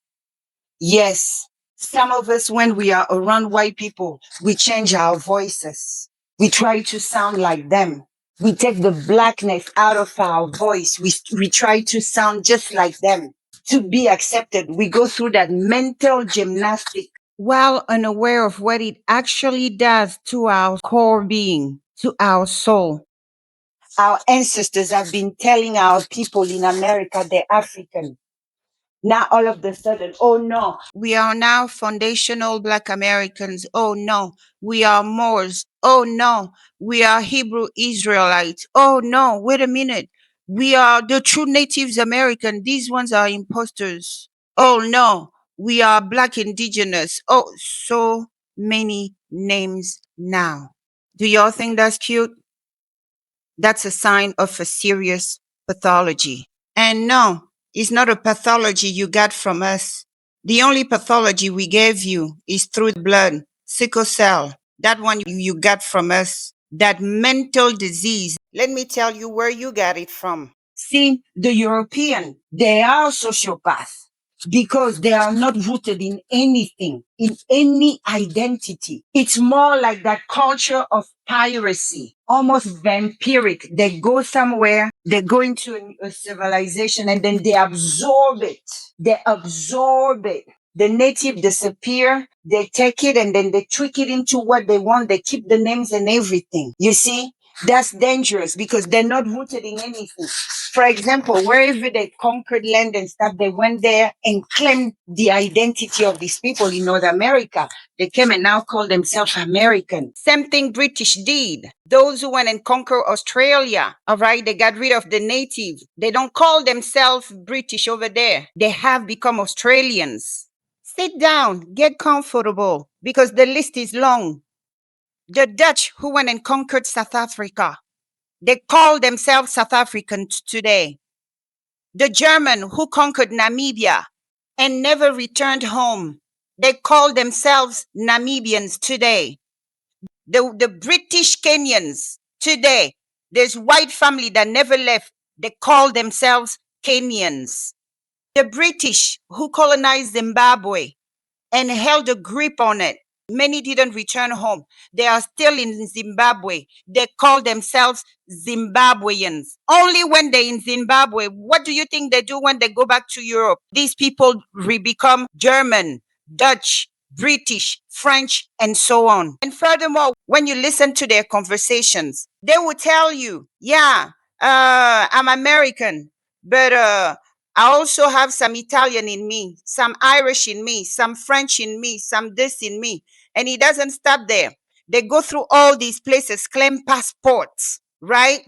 Yes, some of us, when we are around white people, we change our voices. We try to sound like them. We take the blackness out of our voice. We try to sound just like them to be accepted. We go through that mental gymnastic while unaware of what it actually does to our core being, to our soul. Our ancestors have been telling our people in America they're African. Now, all of a sudden, oh no, we are now foundational Black Americans. Oh no, we are Moors. Oh no, we are Hebrew Israelites. Oh no, wait a minute. We are the true Natives American. These ones are imposters. Oh no, we are Black Indigenous. Oh, so many names now. Do y'all think that's cute? That's a sign of a serious pathology. And no, it's not a pathology you got from us. The only pathology we gave you is through blood, sickle cell. That one you got from us. That mental disease. Let me tell you where you got it from. See, the European, they are sociopaths because they are not rooted in anything, in any identity. It's more like that culture of piracy, almost vampiric. They go somewhere, they go into a civilization, and then they absorb it. They absorb it. The native disappear, they take it and then they tweak it into what they want. They keep the names and everything. You see? That's dangerous because they're not rooted in anything. For example, wherever they conquered land and stuff, they went there and claimed the identity of these people in North America. They came and now call themselves American. Same thing British did. Those who went and conquered Australia, all right, they got rid of the native. They don't call themselves British over there. They have become Australians. Sit down, get comfortable because the list is long. The Dutch who went and conquered South Africa, they call themselves South Africans today. The German who conquered Namibia and never returned home, they call themselves Namibians today. The British Kenyans today, there's white family that never left, they call themselves Kenyans. The British who colonized Zimbabwe and held a grip on it, many didn't return home. They are still in Zimbabwe. They call themselves Zimbabweans. Only when they're in Zimbabwe, what do you think they do when they go back to Europe? These people become German, Dutch, British, French, and so on. And furthermore, when you listen to their conversations, they will tell you, yeah, I'm American, but I also have some Italian in me, some Irish in me, some French in me, some this in me. And it doesn't stop there. They go through all these places, claim passports, right?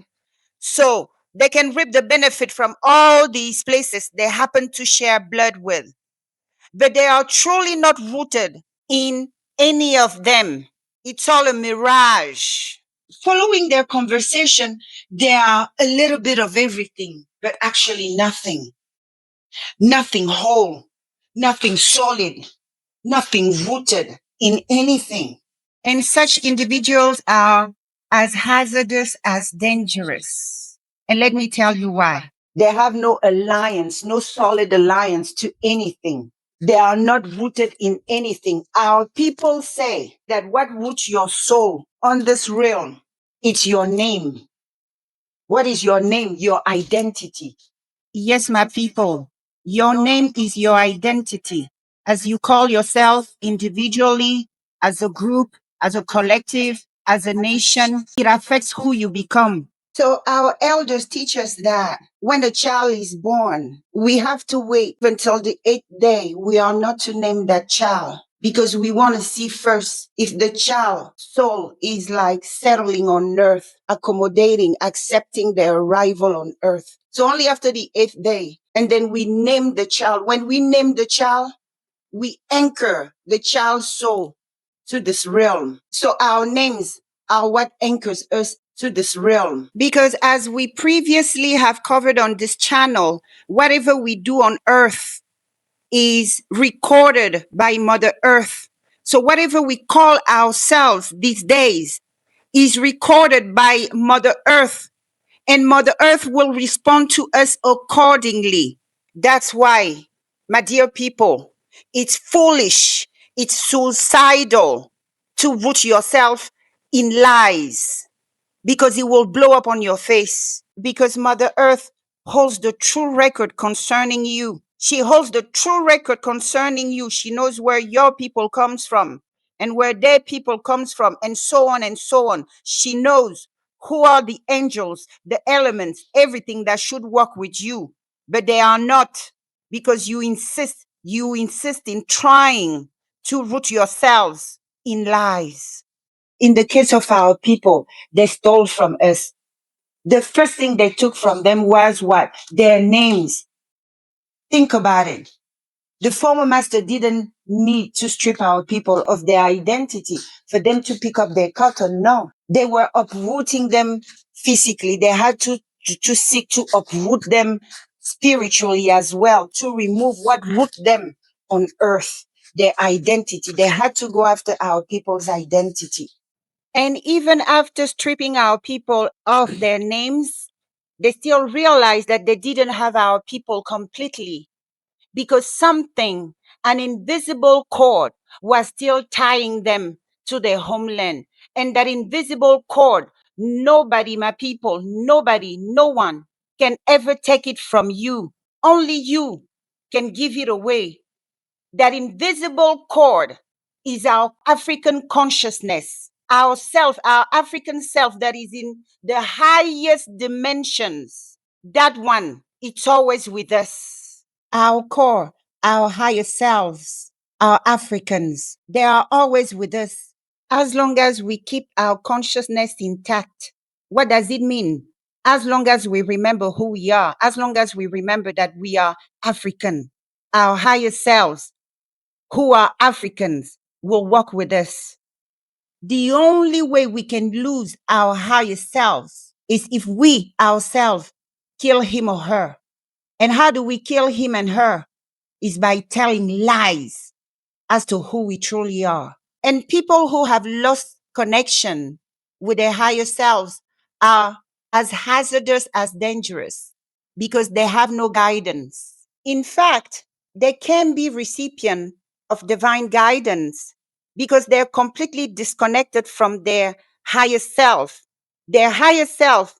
So they can reap the benefit from all these places they happen to share blood with. But they are truly not rooted in any of them. It's all a mirage. Following their conversation, they are a little bit of everything, but actually nothing. Nothing whole, nothing solid, nothing rooted in anything. And such individuals are as hazardous as dangerous. And let me tell you why. They have no alliance, no solid alliance to anything. They are not rooted in anything. Our people say that what roots your soul on this realm, it's your name. What is your name? Your identity. Yes, my people, your name is your identity. As you call yourself individually, as a group, as a collective, as a nation, it affects who you become. So our elders teach us that when a child is born, we have to wait until the 8th day. We are not to name that child because we want to see first if the child soul is like settling on earth, accommodating, accepting their arrival on earth. So only after the 8th day, and then we name the child. When we name the child, we anchor the child's soul to this realm. So our names are what anchors us to this realm. Because as we previously have covered on this channel, whatever we do on earth is recorded by Mother Earth. So whatever we call ourselves these days is recorded by Mother Earth, and Mother Earth will respond to us accordingly. That's why, my dear people, it's foolish, it's suicidal to root yourself in lies because it will blow up on your face. Because Mother Earth holds the true record concerning you. She holds the true record concerning you. She knows where your people comes from and where their people comes from, and so on and so on. She knows who are the angels, the elements, everything that should work with you, but they are not, because you insist in trying to root yourselves in lies. In the case of our people, they stole from us. The first thing they took from them was what? Their names. Think about it. The former master didn't need to strip our people of their identity for them to pick up their cotton. No, they were uprooting them physically. They had to seek to uproot them spiritually as well, to remove what root them on earth, their identity. They had to go after our people's identity. And even after stripping our people of their names, they still realized that they didn't have our people completely, because something, an invisible cord, was still tying them to their homeland. And that invisible cord, nobody, my people, nobody, no one can ever take it from you. Only you can give it away. That invisible cord is our African consciousness. our self, our African self that is in the highest dimensions, that one, it's always with us. Our core, our higher selves, our Africans, they are always with us as long as we keep our consciousness intact. What does it mean? As long as we remember who we are, as long as we remember that we are African, our higher selves who are Africans will walk with us. The only way we can lose our higher selves is if we ourselves kill him or her. And how do we kill him and her? Is by telling lies as to who we truly are. And people who have lost connection with their higher selves are as hazardous as dangerous because they have no guidance. In fact, they can be recipient of divine guidance because they're completely disconnected from their higher self. Their higher self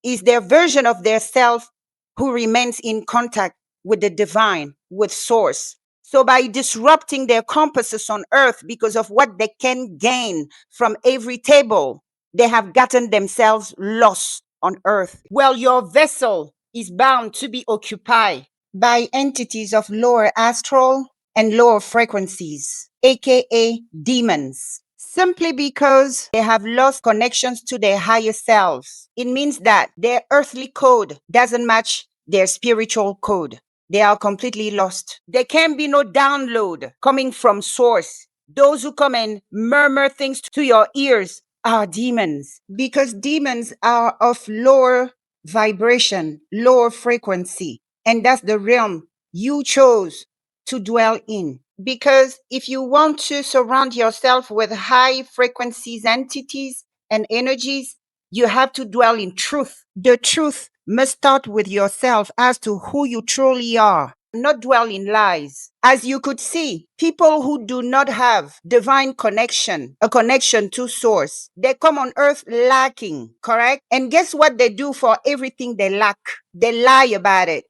is their version of their self who remains in contact with the divine, with source. So by disrupting their compasses on earth because of what they can gain from every table, they have gotten themselves lost on earth. Well, your vessel is bound to be occupied by entities of lower astral and lower frequencies, aka demons, simply because they have lost connections to their higher selves. It means that their earthly code doesn't match their spiritual code. They are completely lost. There can be no download coming from source. Those who come and murmur things to your ears are demons, because demons are of lower vibration, lower frequency. And that's the realm you chose to dwell in. Because if you want to surround yourself with high frequencies, entities, and energies, you have to dwell in truth. The truth must start with yourself as to who you truly are, not dwell in lies. As you could see, people who do not have divine connection, a connection to source, they come on earth lacking, correct? And guess what they do for everything they lack? They lie about it,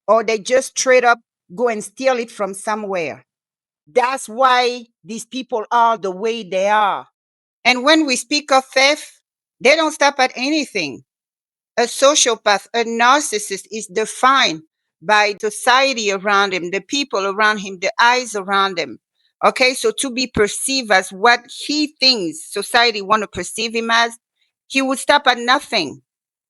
or they just straight up go and steal it from somewhere. That's why these people are the way they are. And when we speak of theft, they don't stop at anything. A sociopath, a narcissist is defined by society around him, the people around him, the eyes around him. Okay, so to be perceived as what he thinks society want to perceive him as, he would stop at nothing.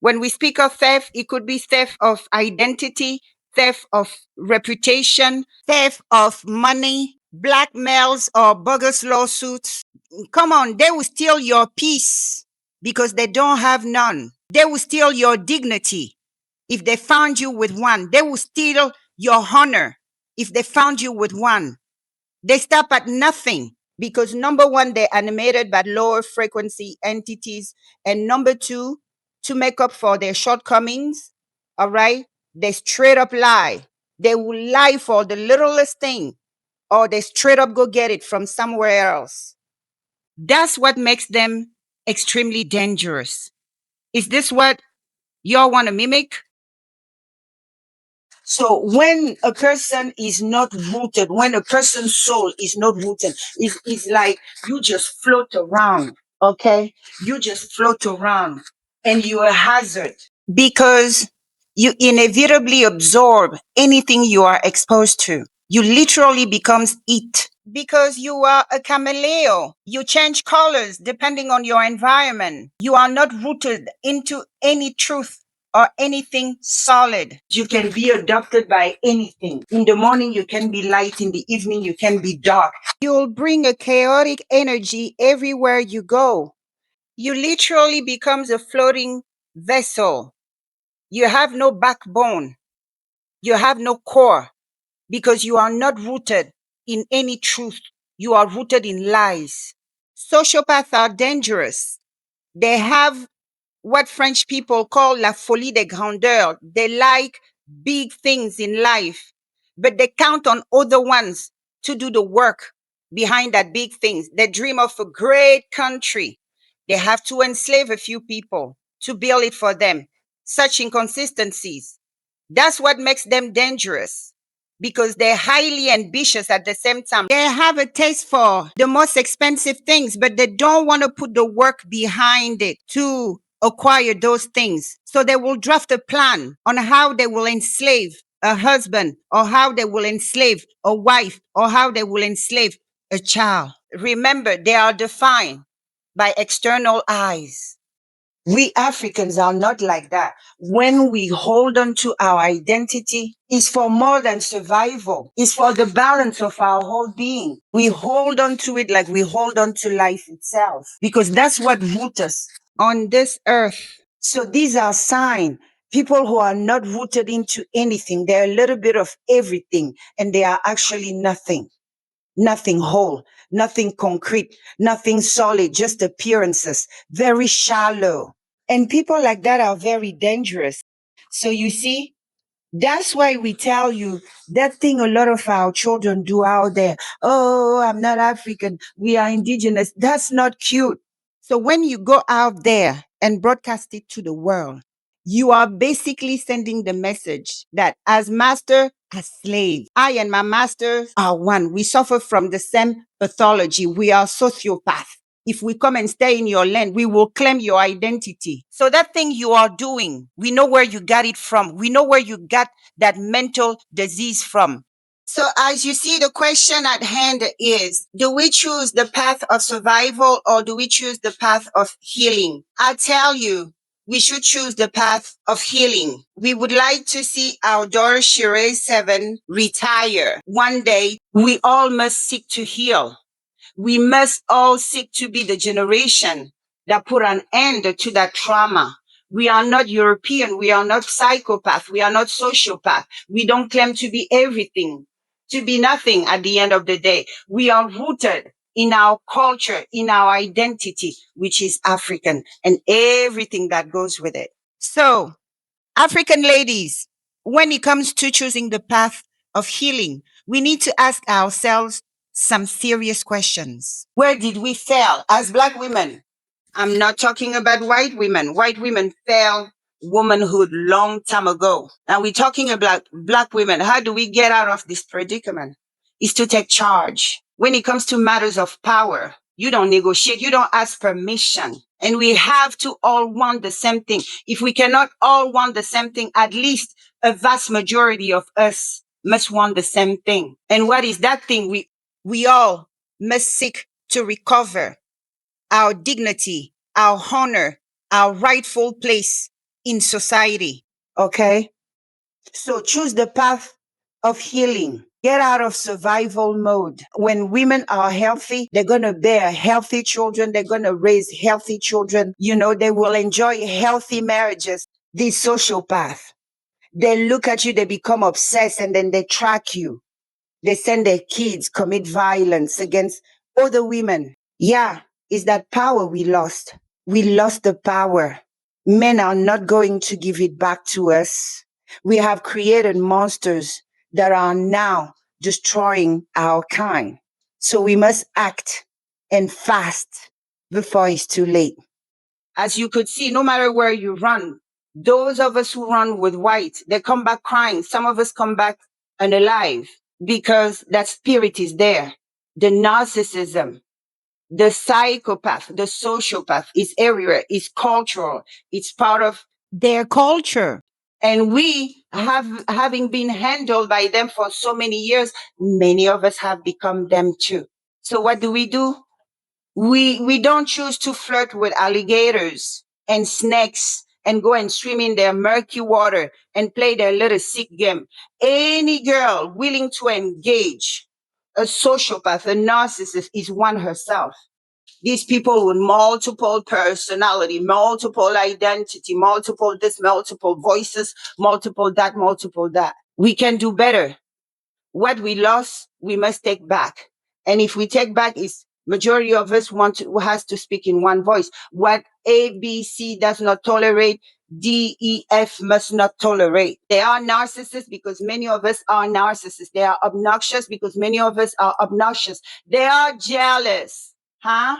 When we speak of theft, it could be theft of identity, theft of reputation, theft of money, blackmails or bogus lawsuits. Come on, they will steal your peace because they don't have none. They will steal your dignity if they found you with one. They will steal your honor if they found you with one. They stop at nothing because number one, they're animated by lower frequency entities. And number two, to make up for their shortcomings, all right, they straight up lie. They will lie for the littlest thing, or they straight up go get it from somewhere else. That's what makes them extremely dangerous. Is this what y'all want to mimic? So when a person is not rooted, when a person's soul is not rooted, it's like you just float around, okay? You just float around and you're a hazard because you inevitably absorb anything you are exposed to. You literally becomes it because you are a chameleon. You change colors depending on your environment. You are not rooted into any truth or anything solid. You can be adopted by anything. In the morning, you can be light. In the evening, you can be dark. You'll bring a chaotic energy everywhere you go. You literally becomes a floating vessel. You have no backbone. You have no core because you are not rooted in any truth. You are rooted in lies. Sociopaths are dangerous. They have what French people call la folie de grandeur. They like big things in life, but they count on other ones to do the work behind that big things. They dream of a great country. They have to enslave a few people to build it for them. Such inconsistencies. That's what makes them dangerous. because they're highly ambitious at the same time. They have a taste for the most expensive things, but they don't want to put the work behind it to acquire those things. So they will draft a plan on how they will enslave a husband, or how they will enslave a wife, or how they will enslave a child. Remember, they are defined by external eyes. We Africans are not like that. When we hold on to our identity, it's for more than survival. It's for the balance of our whole being. We hold on to it like we hold on to life itself, because that's what roots us on this earth. So these are signs. People who are not rooted into anything, they're a little bit of everything, and they are actually nothing. Nothing whole, nothing concrete, nothing solid, just appearances, very shallow. And people like that are very dangerous. So you see, that's why we tell you that thing a lot of our children do out there. Oh, I'm not African. We are indigenous. That's not cute. So when you go out there and broadcast it to the world, you are basically sending the message that as master, as slave, I and my masters are one. We suffer from the same pathology. We are sociopaths. If we come and stay in your land, we will claim your identity. So that thing you are doing, we know where you got it from. We know where you got that mental disease from. So as you see, the question at hand is, do we choose the path of survival, or do we choose the path of healing? I tell you, we should choose the path of healing. We would like to see our daughter Shiree 7 retire. One day, we all must seek to heal. We must all seek to be the generation that put an end to that trauma. We are not European. We are not psychopath. We are not sociopath. We don't claim to be everything, to be nothing at the end of the day. We are rooted in our culture, in our identity, which is African, and everything that goes with it. So, African ladies, when it comes to choosing the path of healing, we need to ask ourselves some serious questions. Where did we fail as Black women? I'm not talking about white women. White women fail womanhood long time ago. Now we're talking about Black women. How do we get out of this predicament? Is to take charge. When it comes to matters of power, you don't negotiate. You don't ask permission. And we have to all want the same thing. If we cannot all want the same thing, at least a vast majority of us must want the same thing. And what is that thing? We all must seek to recover our dignity, our honor, our rightful place in society. Okay? So choose the path of healing. Get out of survival mode. When women are healthy, they're going to bear healthy children. They're going to raise healthy children. They will enjoy healthy marriages. These sociopaths, they look at you, they become obsessed, and then they track you. They send their kids commit violence against other women. Yeah, it's that power we lost. We lost the power. Men are not going to give it back to us. We have created monsters that are now destroying our kind. So we must act and fast before it's too late. As you could see, no matter where you run, those of us who run with white, they come back crying. Some of us come back unalive because that spirit is there. The narcissism, the psychopath, the sociopath is everywhere. It's cultural. It's part of their culture. And we having been handled by them for so many years, many of us have become them too. So what do? We don't choose to flirt with alligators and snakes and go and swim in their murky water and play their little sick game. Any girl willing to engage a sociopath, a narcissist, is one herself. These people with multiple personality, multiple identity, multiple this, multiple voices, multiple that, multiple that. We can do better. What we lost, we must take back. And if we take back, is majority of us has to speak in one voice. What A, B, C does not tolerate, D, E, F must not tolerate. They are narcissists because many of us are narcissists. They are obnoxious because many of us are obnoxious. They are jealous. Huh?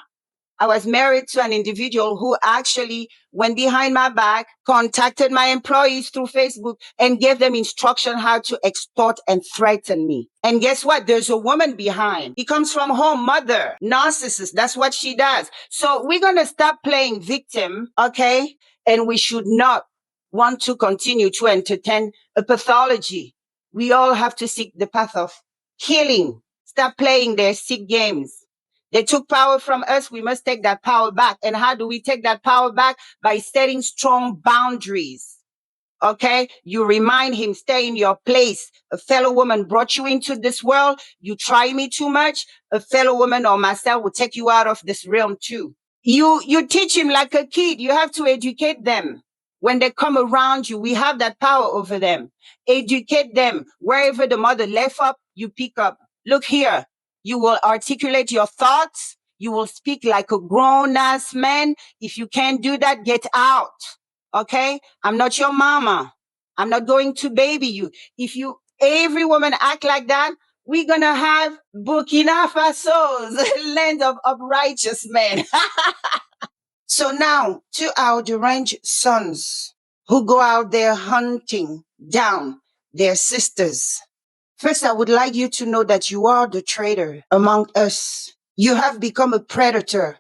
I was married to an individual who actually went behind my back, contacted my employees through Facebook, and gave them instruction how to extort and threaten me. And guess what? There's a woman behind. He comes from home, mother, narcissist. That's what she does. So we're going to stop playing victim, okay? And we should not want to continue to entertain a pathology. We all have to seek the path of healing. Stop playing their sick games. They took power from us. We must take that power back. And how do we take that power back? By setting strong boundaries. Okay? You remind him, stay in your place. A fellow woman brought you into this world. You try me too much. A fellow woman or myself will take you out of this realm too. You teach him like a kid. You have to educate them. When they come around you, we have that power over them. Educate them. Wherever the mother left up, you pick up. Look here. You will articulate your thoughts. You will speak like a grown-ass man. If you can't do that, get out. Okay? I'm not your mama. I'm not going to baby you. If every woman act like that, we're going to have Burkina Faso's land of righteous men. So now, to our deranged sons who go out there hunting down their sisters. First, I would like you to know that you are the traitor among us. You have become a predator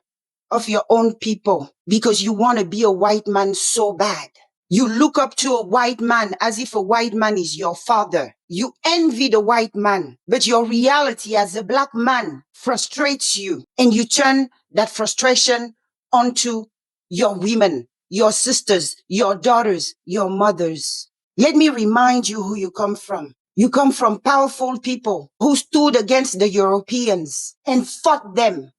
of your own people because you want to be a white man so bad. You look up to a white man as if a white man is your father. You envy the white man, but your reality as a black man frustrates you, and you turn that frustration onto your women, your sisters, your daughters, your mothers. Let me remind you who you come from. You come from powerful people who stood against the Europeans and fought them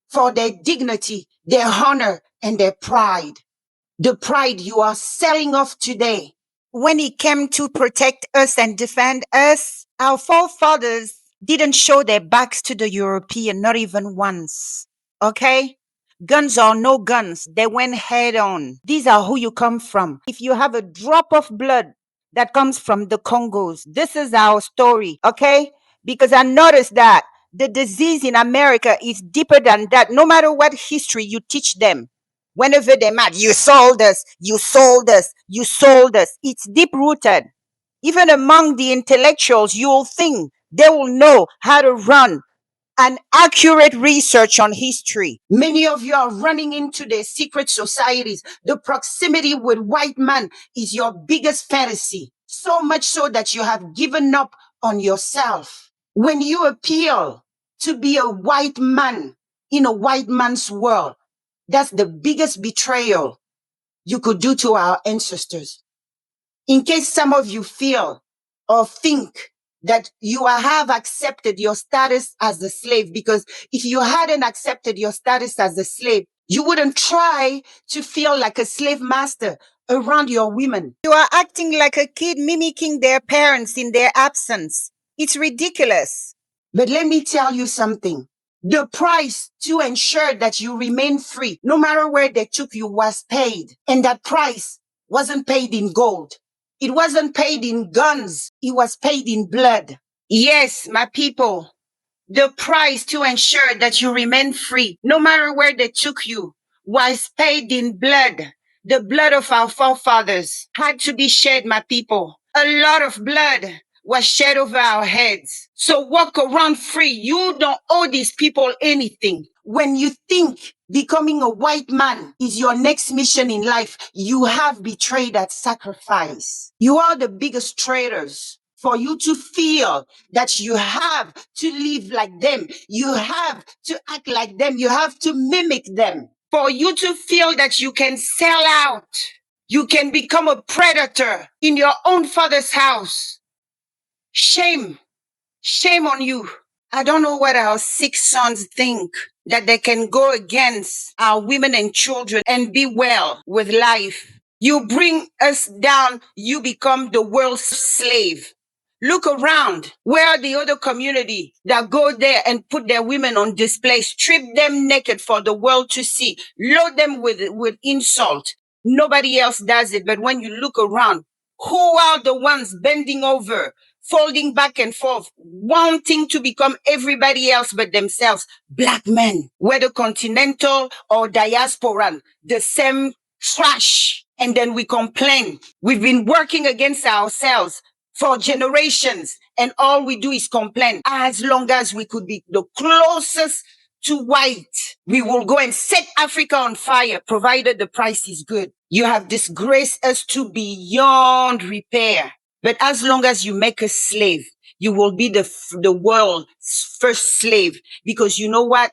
for their dignity, their honor, and their pride. The pride you are selling off today. When it came to protect us and defend us, our forefathers didn't show their backs to the European, not even once. Okay? Guns or no guns, they went head on. These are who you come from. If you have a drop of blood that comes from the Congos, this is our story, okay? Because I noticed that the disease in America is deeper than that. No matter what history you teach them, whenever they're mad, you sold us, you sold us, you sold us. It's deep rooted. Even among the intellectuals, you'll think they will know how to run an accurate research on history. Many of you are running into their secret societies. The proximity with white man is your biggest fantasy. So much so that you have given up on yourself. When you appeal to be a white man in a white man's world, that's the biggest betrayal you could do to our ancestors. In case some of you feel or think that you have accepted your status as a slave, because if you hadn't accepted your status as a slave, you wouldn't try to feel like a slave master around your women. You are acting like a kid mimicking their parents in their absence. It's ridiculous. But let me tell you something. The price to ensure that you remain free, no matter where they took you, was paid. And that price wasn't paid in gold. It wasn't paid in guns. It was paid in blood. Yes, my people, the price to ensure that you remain free, no matter where they took you, was paid in blood. The blood of our forefathers had to be shed, my people. A lot of blood was shed over our heads. So walk around free. You don't owe these people anything. When you think becoming a white man is your next mission in life, you have betrayed that sacrifice. You are the biggest traitors. For you to feel that you have to live like them, you have to act like them, you have to mimic them. For you to feel that you can sell out, you can become a predator in your own father's house. Shame. Shame on you. I don't know what our sick sons think, that they can go against our women and children and be well with life. You bring us down, you become the world's slave. Look around. Where are the other community that go there and put their women on display, strip them naked for the world to see, load them with insult? Nobody else does it. But when you look around, who are the ones bending over folding back and forth, wanting to become everybody else but themselves. Black men, whether continental or diasporan, the same trash. And then we complain. We've been working against ourselves for generations, and all we do is complain. As long as we could be the closest to white, we will go and set Africa on fire, provided the price is good. You have disgraced us to beyond repair. But as long as you make us slave, you will be the world's first slave. Because you know what?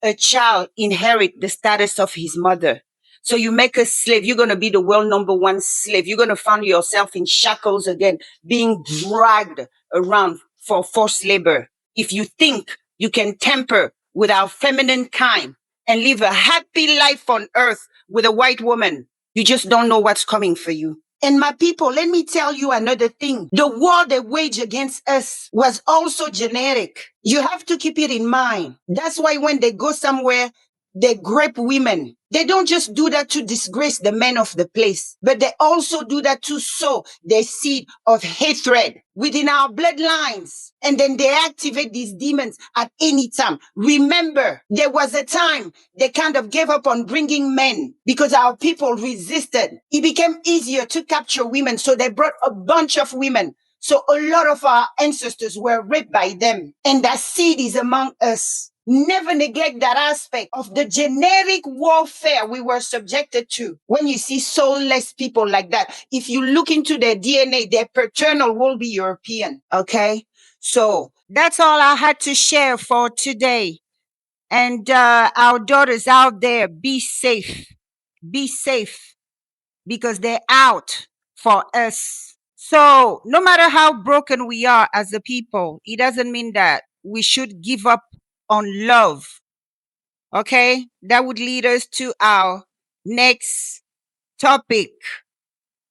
A child inherits the status of his mother. So you make a slave, you're going to be the world #1 slave. You're going to find yourself in shackles again, being dragged around for forced labor. If you think you can tamper with our feminine kind and live a happy life on earth with a white woman, you just don't know what's coming for you. And my people, let me tell you another thing. The war they wage against us was also genetic. You have to keep it in mind. That's why when they go somewhere, they grape women. They don't just do that to disgrace the men of the place, but they also do that to sow their seed of hatred within our bloodlines. And then they activate these demons at any time. Remember, there was a time they kind of gave up on bringing men because our people resisted. It became easier to capture women, so they brought a bunch of women. So a lot of our ancestors were raped by them, and that seed is among us. Never neglect that aspect of the generic warfare we were subjected to. When you see soulless people like that, if you look into their DNA, their paternal will be European. Okay? So that's all I had to share for today. And our daughters out there, be safe. Be safe, because they're out for us. So no matter how broken we are as a people, it doesn't mean that we should give up on love. Okay? That would lead us to our next topic.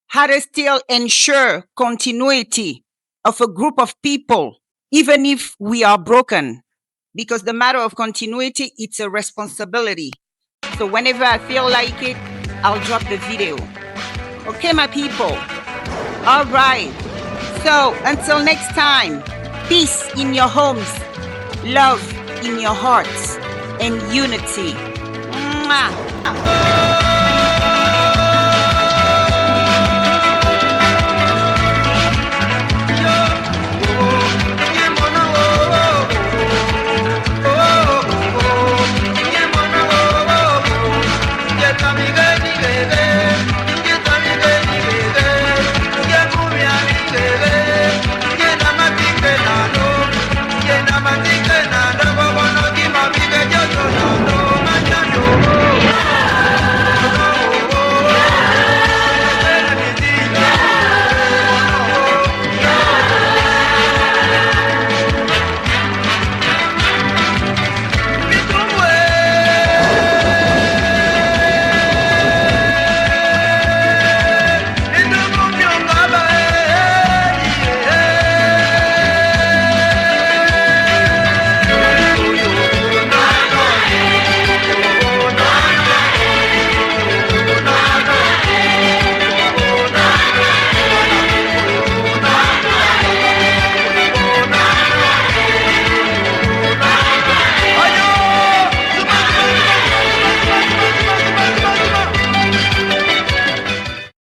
How to still ensure continuity of a group of people, even if we are broken. Because the matter of continuity, it's a responsibility. So whenever I feel like it, I'll drop the video. Okay, my people? All right. So until next time, peace in your homes, love in your hearts, and unity. Mwah.